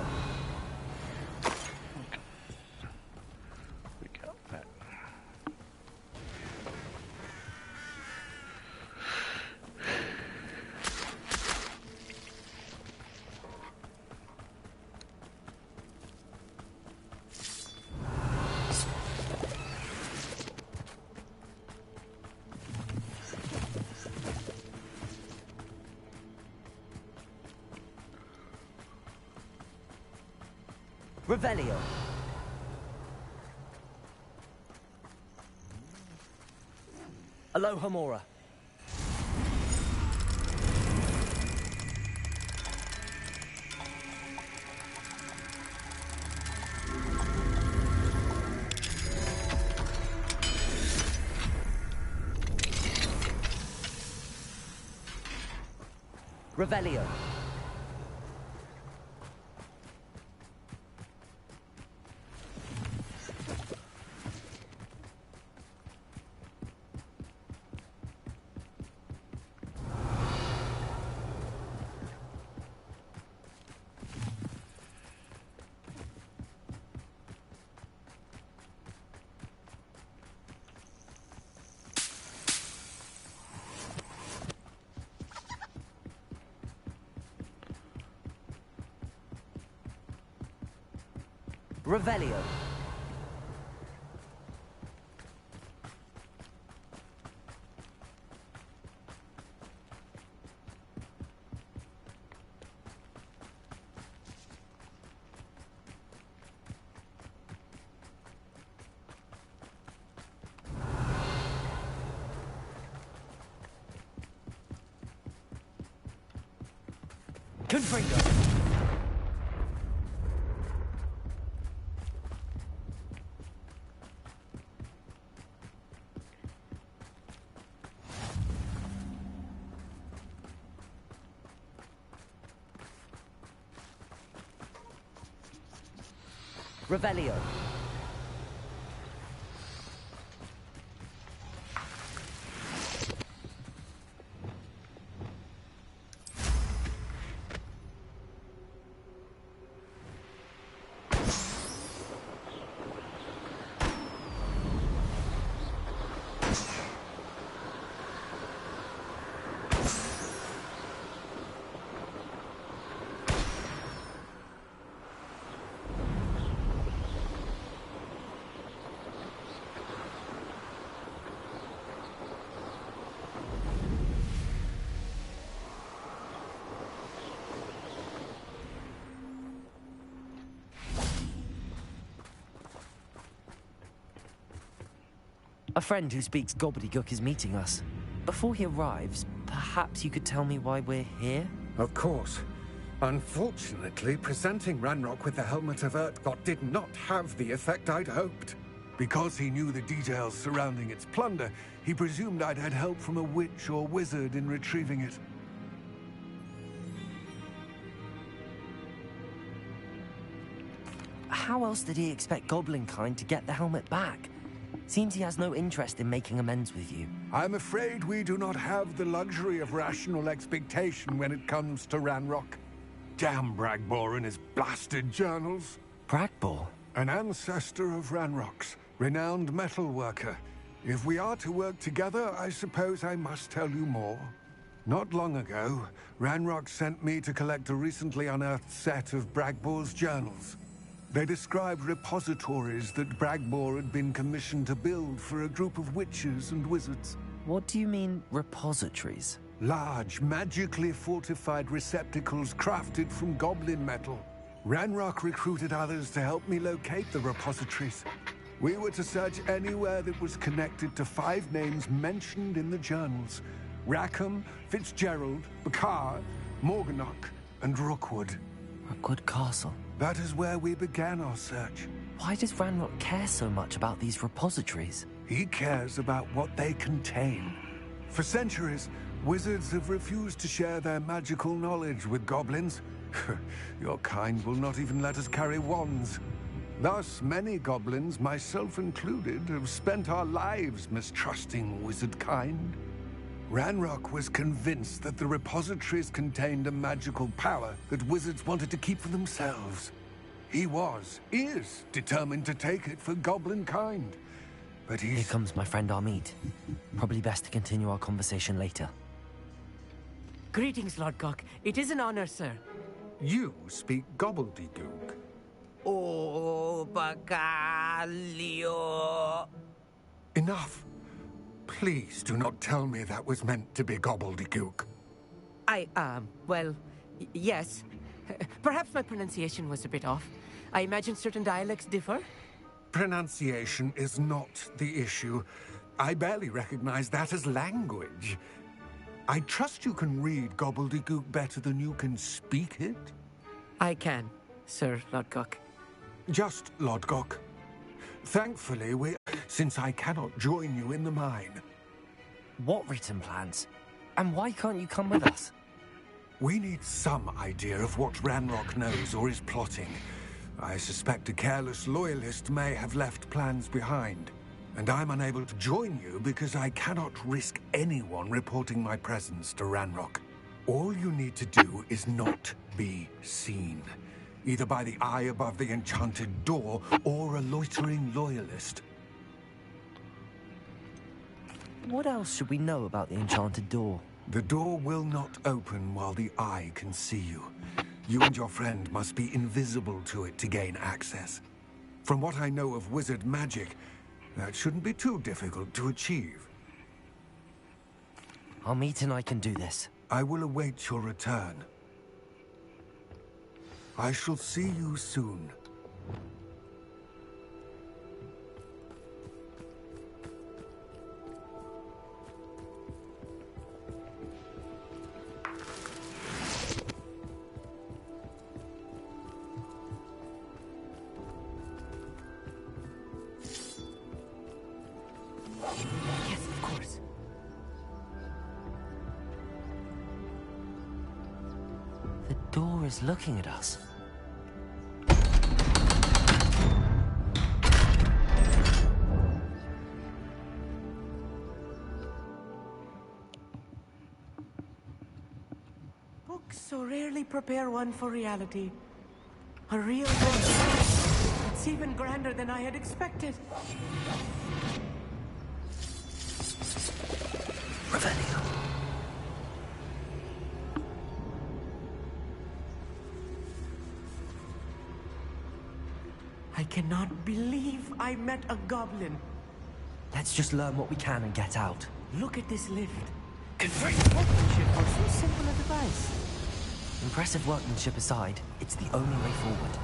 Speaker 1: We got that.
Speaker 4: Revelio. Aloha Mora. Revelio. Revelio. Confringo. Revelio. A friend who speaks gobbledygook is meeting us. Before he arrives, perhaps you could tell me why we're here?
Speaker 15: Of course. Unfortunately, presenting Ranrock with the Helmet of Urtkot did not have the effect I'd hoped. Because he knew the details surrounding its plunder, he presumed I'd had help from a witch or wizard in retrieving it.
Speaker 4: How else did he expect Goblinkind to get the helmet back? Seems he has no interest in making amends with you.
Speaker 15: I'm afraid we do not have the luxury of rational expectation when it comes to Ranrock. Damn Bragbor and his blasted journals.
Speaker 4: Bragbor?
Speaker 15: An ancestor of Ranrock's, renowned metal worker. If we are to work together, I suppose I must tell you more. Not long ago, Ranrock sent me to collect a recently unearthed set of Bragbor's journals. They described repositories that Bragbor had been commissioned to build for a group of witches and wizards.
Speaker 4: What do you mean, repositories?
Speaker 15: Large, magically fortified receptacles crafted from goblin metal. Ranrock recruited others to help me locate the repositories. We were to search anywhere that was connected to 5 names mentioned in the journals. Rackham, Fitzgerald, Bakar, Morganach, and Rookwood.
Speaker 4: Rookwood Castle?
Speaker 15: That is where we began our search.
Speaker 4: Why does Ranrock care so much about these repositories?
Speaker 15: He cares about what they contain. For centuries, wizards have refused to share their magical knowledge with goblins. Your kind will not even let us carry wands. Thus, many goblins, myself included, have spent our lives mistrusting wizard kind. Ranrock was convinced that the repositories contained a magical power that wizards wanted to keep for themselves. He is determined to take it for goblin kind. But
Speaker 4: Here comes my friend Armid. Probably best to continue our conversation later.
Speaker 11: Greetings, Lord Cock. It is an honor, sir.
Speaker 15: You speak gobbledygook.
Speaker 11: Oh, Bacalio.
Speaker 15: Enough. Please do not tell me that was meant to be gobbledygook.
Speaker 11: Well, yes. Perhaps my pronunciation was a bit off. I imagine certain dialects differ.
Speaker 15: Pronunciation is not the issue. I barely recognize that as language. I trust you can read gobbledygook better than you can speak it?
Speaker 11: I can, Sir Lodgok.
Speaker 15: Just Lodgok. Thankfully, since I cannot join you in the mine.
Speaker 4: What written plans? And why can't you come with us?
Speaker 15: We need some idea of what Ranrock knows or is plotting. I suspect a careless loyalist may have left plans behind. And I'm unable to join you because I cannot risk anyone reporting my presence to Ranrock. All you need to do is not be seen. Either by the eye above the enchanted door, or a loitering loyalist.
Speaker 4: What else should we know about the enchanted door?
Speaker 15: The door will not open while the eye can see you. You and your friend must be invisible to it to gain access. From what I know of wizard magic, that shouldn't be too difficult to achieve.
Speaker 4: Armid and I can do this.
Speaker 15: I will await your return. I shall see you soon.
Speaker 11: Yes, of course.
Speaker 4: The door is looking at us.
Speaker 11: Books so rarely prepare one for reality. A real book. It's even grander than I had expected.
Speaker 4: Revelio.
Speaker 11: I cannot believe I met a goblin.
Speaker 4: Let's just learn what we can and get out.
Speaker 11: Look at this lift. Converting workmanship for so simple a device.
Speaker 4: Impressive workmanship aside, it's the only way forward.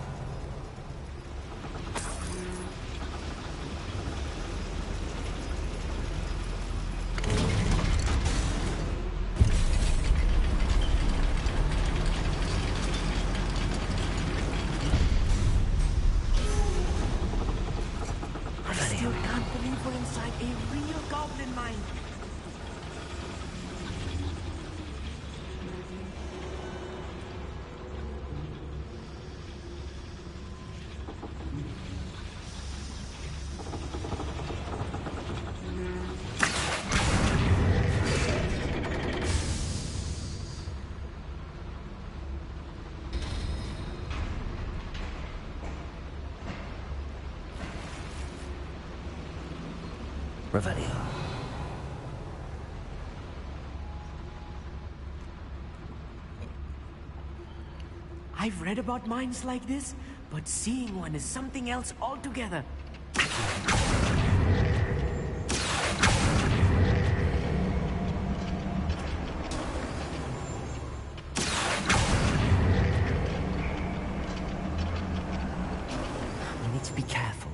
Speaker 11: I still can't believe we're inside a real goblin mine.
Speaker 4: Revelio.
Speaker 11: I've read about mines like this, but seeing one is something else altogether.
Speaker 4: We need to be careful.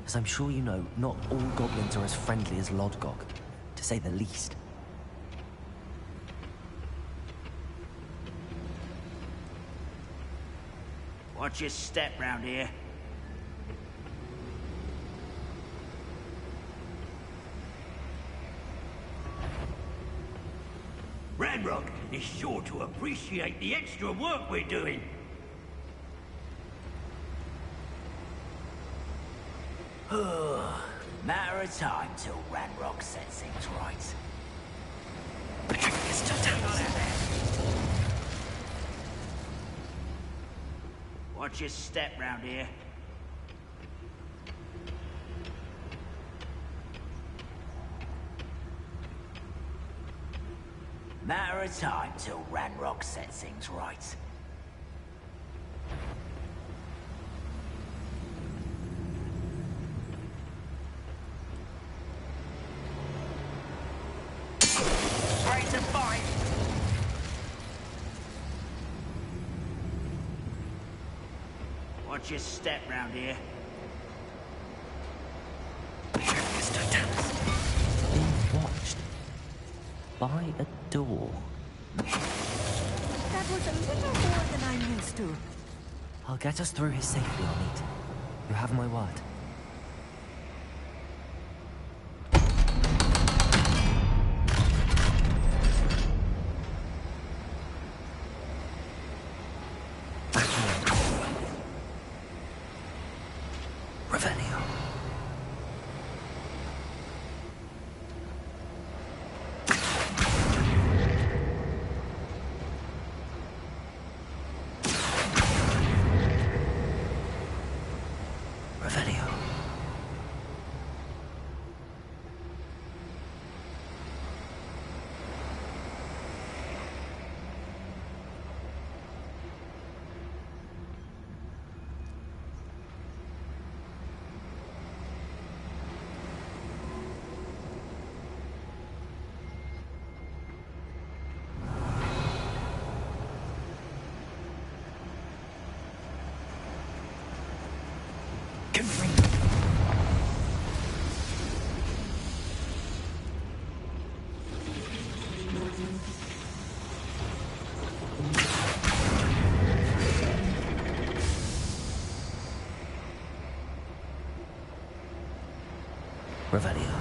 Speaker 4: As I'm sure you know, not all goblins are as friendly as Lodgok, to say the least.
Speaker 14: Watch your step round here. Ranrock is sure to appreciate the extra work we're doing. Matter of time till Ranrock sets things right. Watch your step round here. Matter of time till Ranrock sets things right. Ready to fight! Watch your step round here.
Speaker 4: Being watched by a door.
Speaker 11: That was a little more than I'm used to.
Speaker 4: I'll get us through here safely, Amit. You have my word. Revelio. Revelio. Revelio.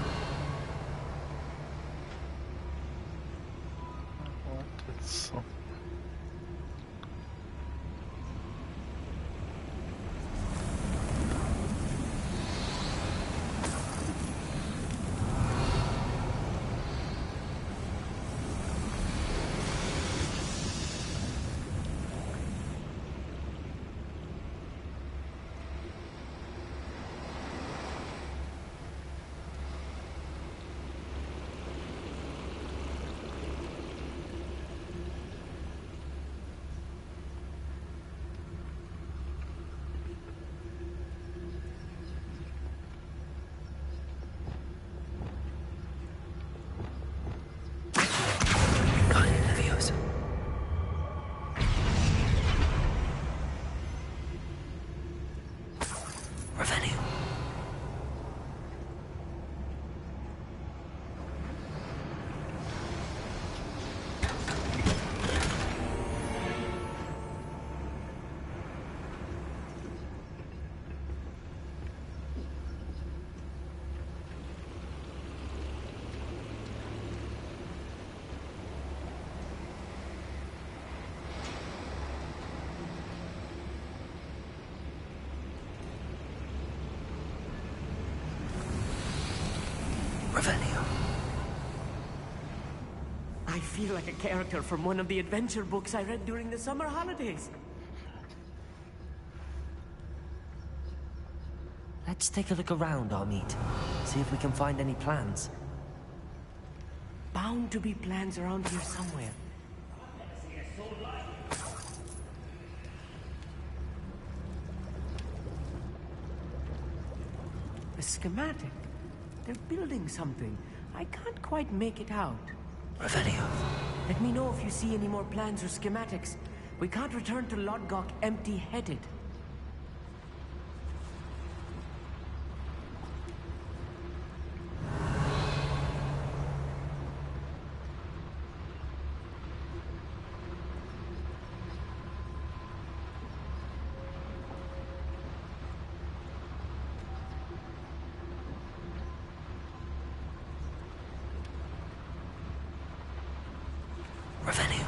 Speaker 4: Revelio. Revelio.
Speaker 11: I feel like a character from one of the adventure books I read during the summer holidays.
Speaker 4: Let's take a look around, Amit. See if we can find any plans.
Speaker 11: Bound to be plans around here somewhere. A schematic. They're building something. I can't quite make it out.
Speaker 4: Revelio.
Speaker 11: Let me know if you see any more plans or schematics. We can't return to Lodgok empty-headed.
Speaker 4: Revelio.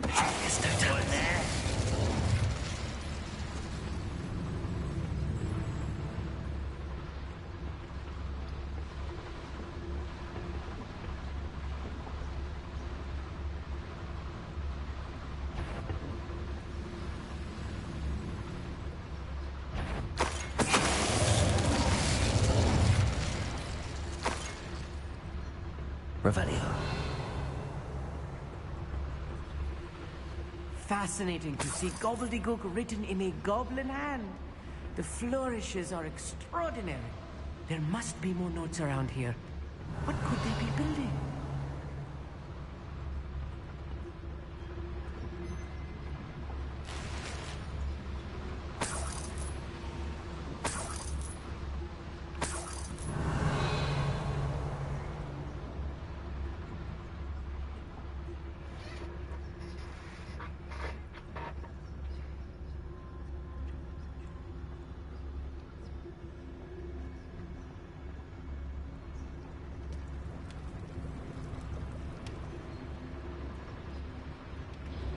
Speaker 4: There's no doubt there. Revelio.
Speaker 11: Fascinating to see gobbledygook written in a goblin hand. The flourishes are extraordinary. There must be more notes around here. What could they be building?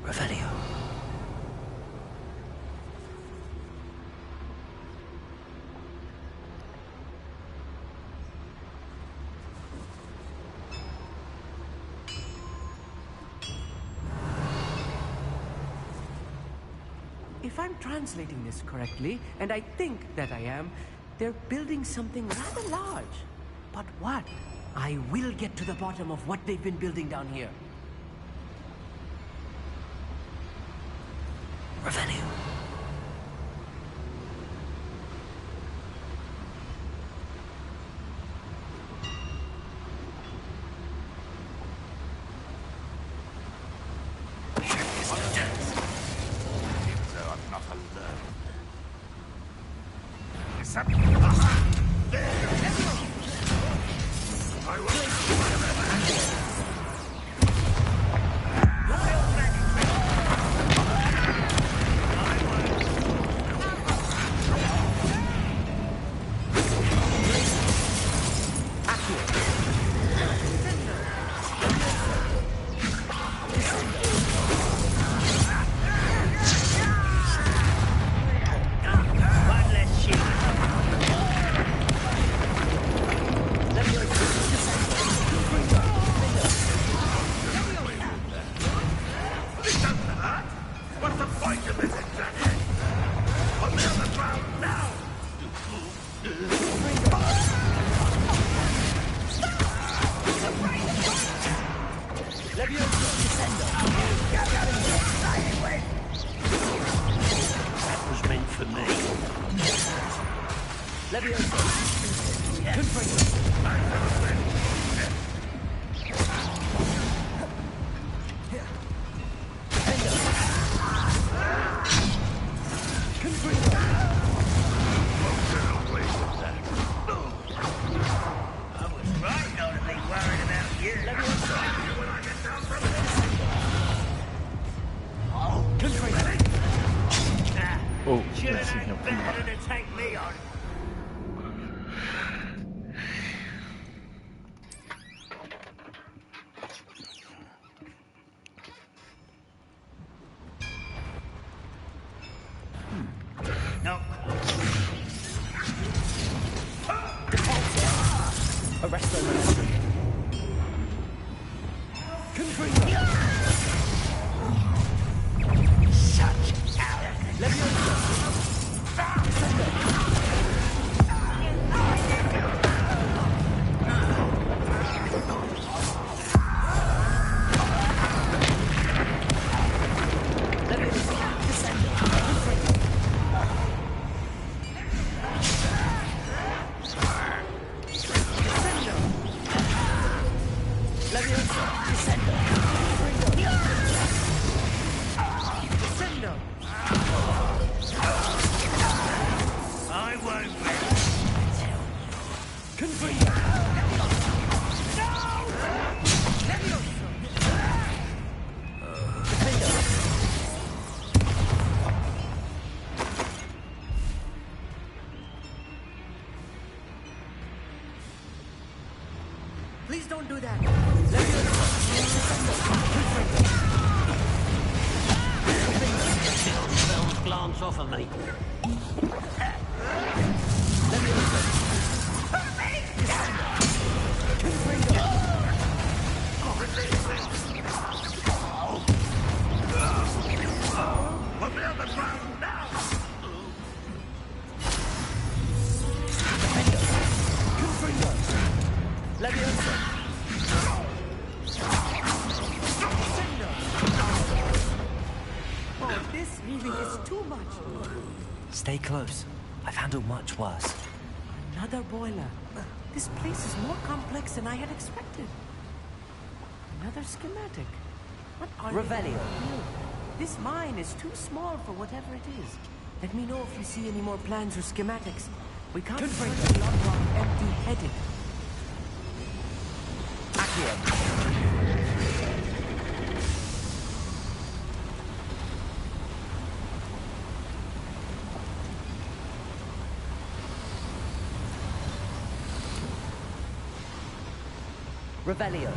Speaker 4: Revelio.
Speaker 11: If I'm translating this correctly, and I think that I am, they're building something rather large. But what? I will get to the bottom of what they've been building down here.
Speaker 4: Revelio.
Speaker 1: Oh, let's see him.
Speaker 11: don't do that.
Speaker 14: Spells glance off of me.
Speaker 13: We'll be on the ground now!
Speaker 11: Oh, this really is too much.
Speaker 4: Stay close. I've handled much worse.
Speaker 11: Another boiler. This place is more complex than I had expected. Another schematic. What are
Speaker 4: Revelio.
Speaker 11: they gonna build? This mine is too small for whatever it is. Let me know if you see any more plans or schematics. We can't bring the Lodrock empty-headed.
Speaker 4: Revelio.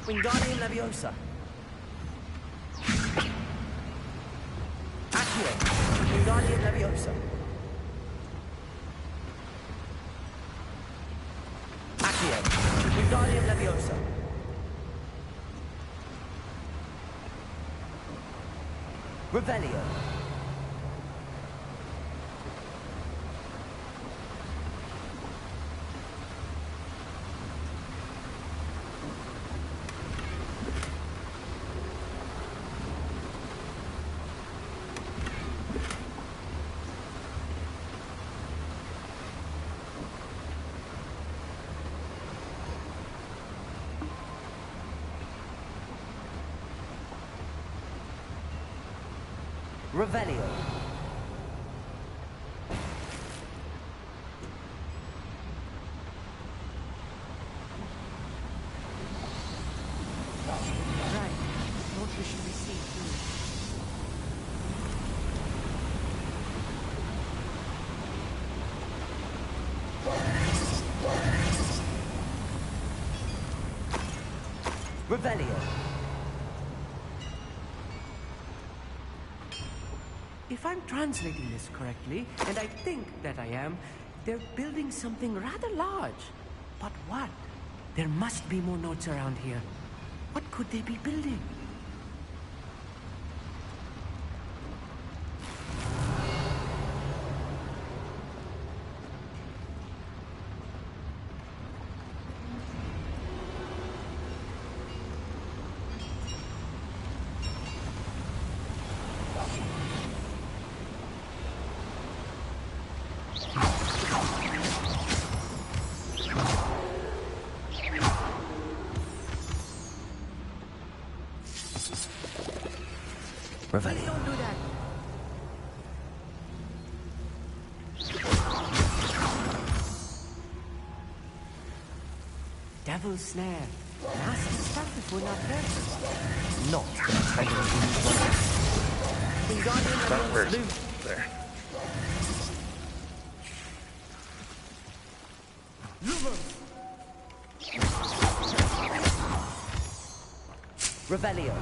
Speaker 4: Wingardium Leviosa. Accio. Wingardium Leviosa. Accio. Wingardium Leviosa. Revelio. Revelio.
Speaker 11: Right. Not we should be seen too.
Speaker 4: Revelio.
Speaker 11: If I'm translating this correctly, and I think that I am, they're building something rather large. But what? There must be more notes around here. What could they be building?
Speaker 4: Revelio.
Speaker 11: Don't do that. Devil's snare. Nasty stuff if we're not careful.
Speaker 4: Not
Speaker 11: Wingardium
Speaker 1: That
Speaker 11: Leviosa.
Speaker 1: first. There.
Speaker 4: Revelio.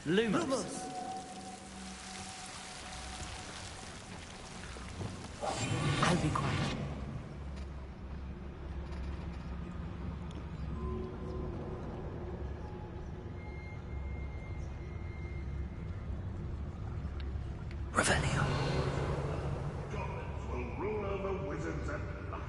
Speaker 4: Lumos.
Speaker 11: I'll be quiet.
Speaker 4: Revelio.
Speaker 13: Goblins will rule over wizards at last.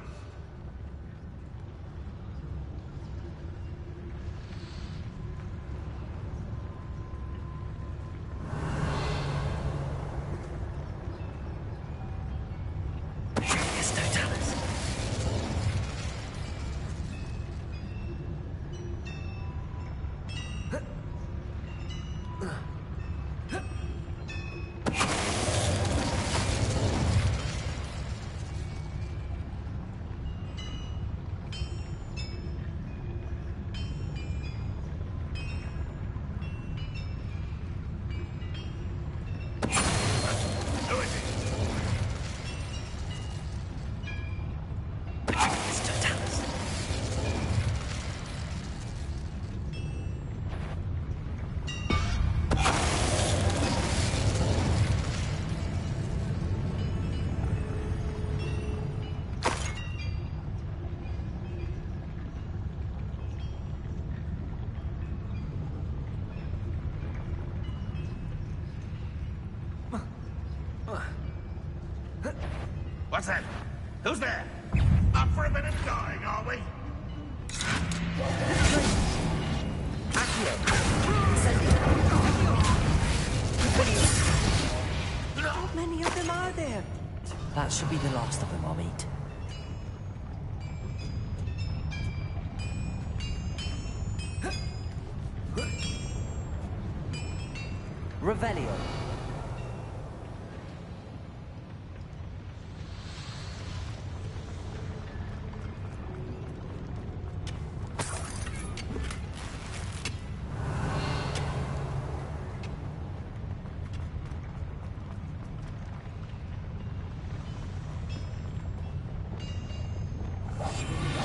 Speaker 13: Who's there? Up for a bit of dying, are we?
Speaker 11: How many of them are there?
Speaker 4: That should be the last of them, I'll meet. Revelio.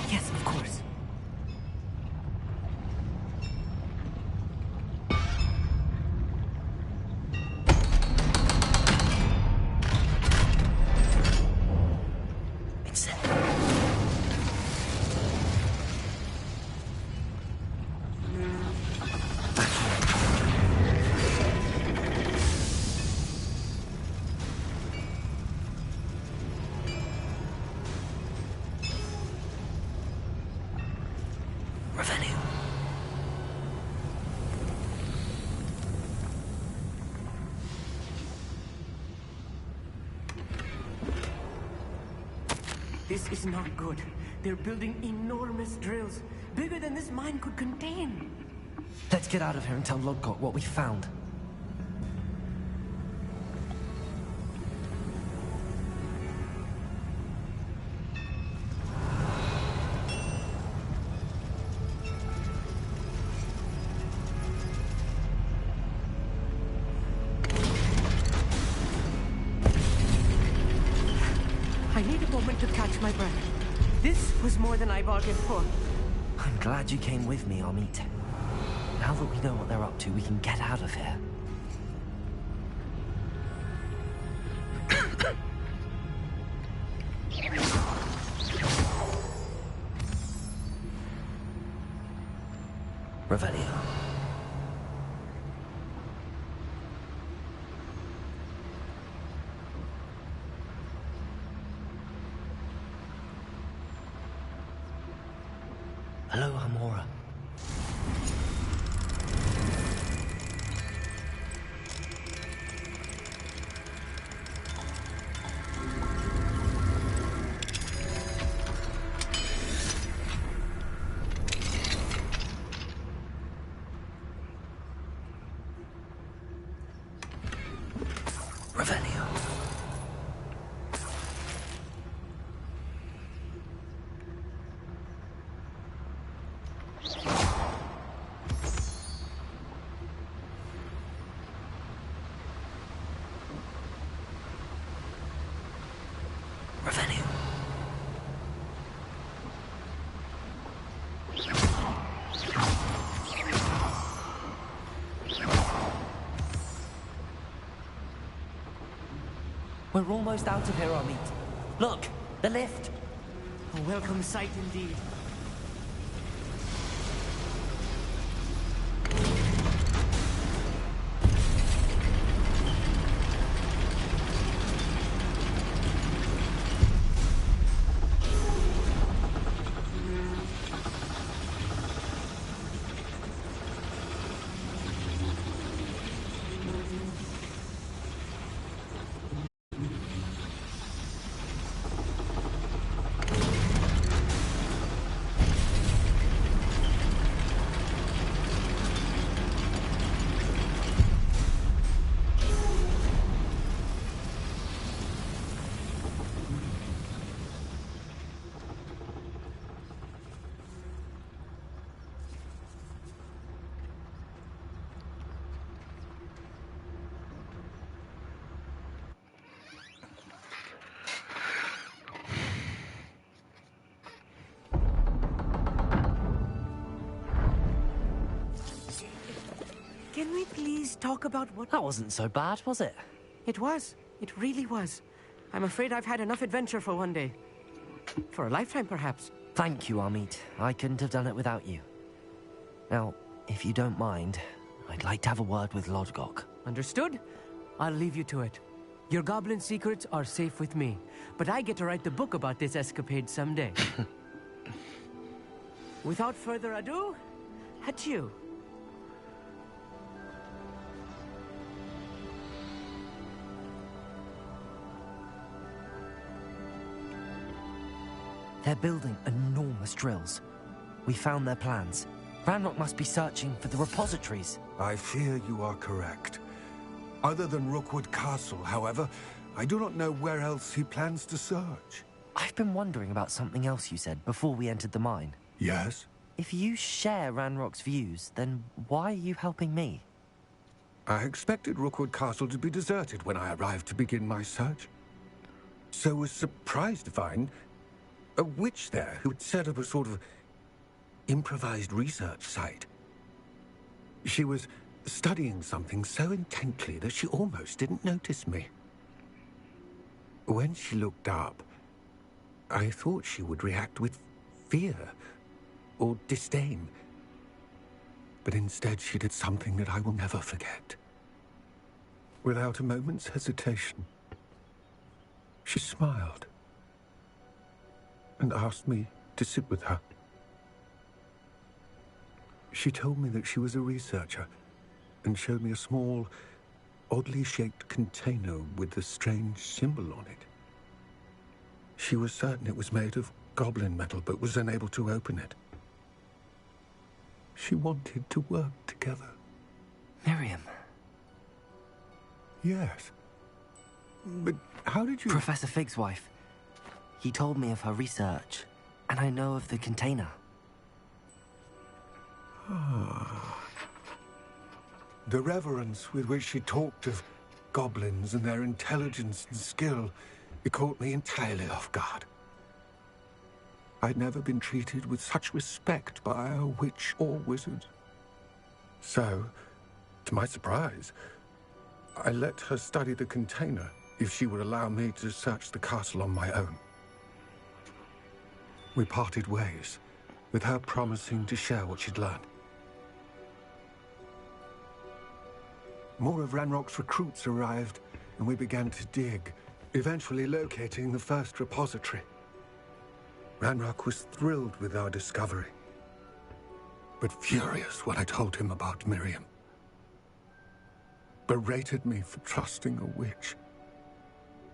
Speaker 11: Yes, of course. This is not good. They're building enormous drills, bigger than this mine could contain.
Speaker 4: Let's get out of here and tell Lodgok what we found.
Speaker 11: I need a moment to catch my breath. This was more than I bargained for.
Speaker 4: I'm glad you came with me, Amit. Now that we know what they're up to, we can get out of here. Revelio. Hello, Hamora. Revelio. Revelio. We're almost out of here, Amit. Look, the lift.
Speaker 11: A welcome sight indeed. Can we please talk about what...
Speaker 4: That wasn't so bad, was it?
Speaker 11: It was. It really was. I'm afraid I've had enough adventure for one day. For a lifetime, perhaps.
Speaker 4: Thank you, Amit. I couldn't have done it without you. Now, if you don't mind, I'd like to have a word with Lodgok.
Speaker 11: Understood. I'll leave you to it. Your goblin secrets are safe with me, but I get to write the book about this escapade someday. Without further ado, adieu.
Speaker 4: They're building enormous drills. We found their plans. Ranrock must be searching for the repositories.
Speaker 15: I fear you are correct. Other than Rookwood Castle, however, I do not know where else he plans to search.
Speaker 4: I've been wondering about something else you said before we entered the mine.
Speaker 15: Yes?
Speaker 4: If you share Ranrock's views, then why are you helping me?
Speaker 15: I expected Rookwood Castle to be deserted when I arrived to begin my search. So was surprised to find a witch there who had set up a sort of improvised research site. She was studying something so intently that she almost didn't notice me. When she looked up, I thought she would react with fear or disdain. But instead she did something that I will never forget. Without a moment's hesitation, she smiled and asked me to sit with her. She told me that she was a researcher and showed me a small, oddly shaped container with a strange symbol on it. She was certain it was made of goblin metal, but was unable to open it. She wanted to work together.
Speaker 4: Miriam.
Speaker 15: Yes. But how did you...
Speaker 4: Professor Fig's wife. He told me of her research, and I know of the container.
Speaker 15: The reverence with which she talked of goblins and their intelligence and skill, it caught me entirely off guard. I'd never been treated with such respect by a witch or wizard. So, to my surprise, I let her study the container if she would allow me to search the castle on my own. We parted ways, with her promising to share what she'd learned. More of Ranrock's recruits arrived, and we began to dig, eventually locating the first repository. Ranrock was thrilled with our discovery, but furious when I told him about Miriam. Berated me for trusting a witch,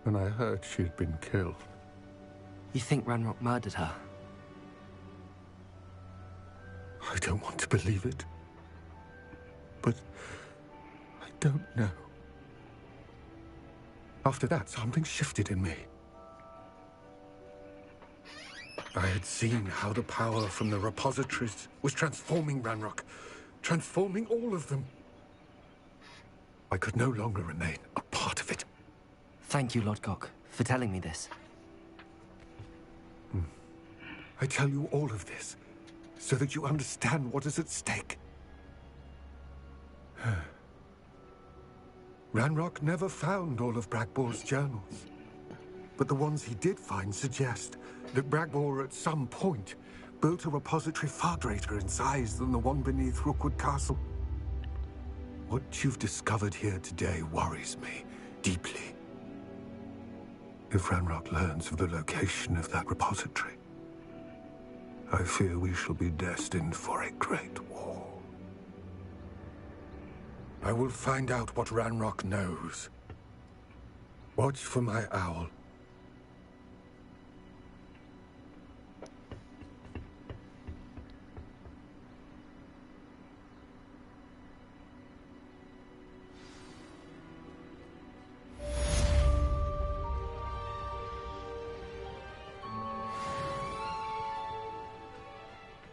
Speaker 15: and I heard she had been killed.
Speaker 4: You think Ranrock murdered her?
Speaker 15: I don't want to believe it, but I don't know. After that, something shifted in me. I had seen how the power from the repositories was transforming Ranrock, transforming all of them. I could no longer remain a part of it.
Speaker 4: Thank you, Lodgok, for telling me this.
Speaker 15: I tell you all of this so that you understand what is at stake. Ranrock never found all of Bragbor's journals, but the ones he did find suggest that Bragbor at some point built a repository far greater in size than the one beneath Rookwood Castle. What you've discovered here today worries me deeply. If Ranrock learns of the location of that repository, I fear we shall be destined for a great war. I will find out what Ranrock knows. Watch for my owl.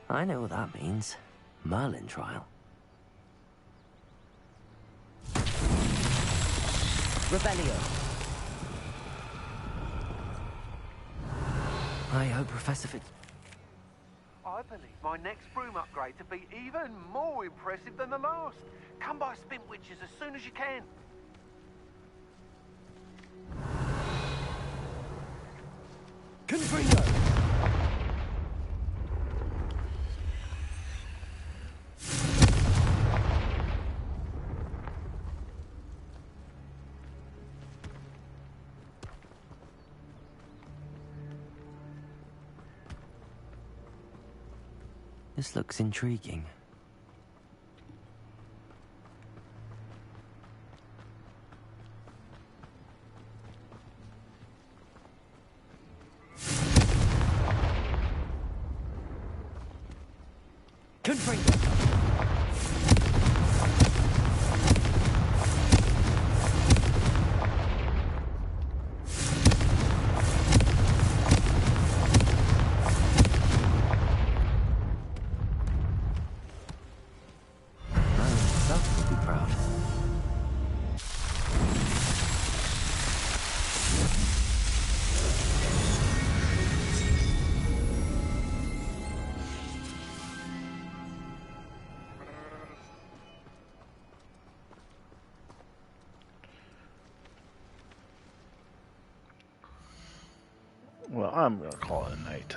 Speaker 4: I know what that means. Merlin trial. Rebellion. I hope Professor Fig...
Speaker 16: I believe my next broom upgrade to be even more impressive than the last. Come by Spintwitches as soon as you can.
Speaker 15: Confringo!
Speaker 4: This looks intriguing.
Speaker 11: Confringo.
Speaker 4: Be proud.
Speaker 1: Well, I'm gonna call it a night.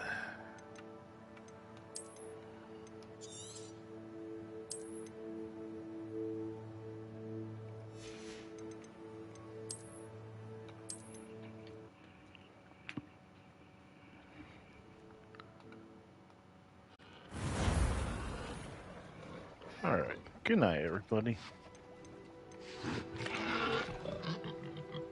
Speaker 1: All right. Good night, everybody.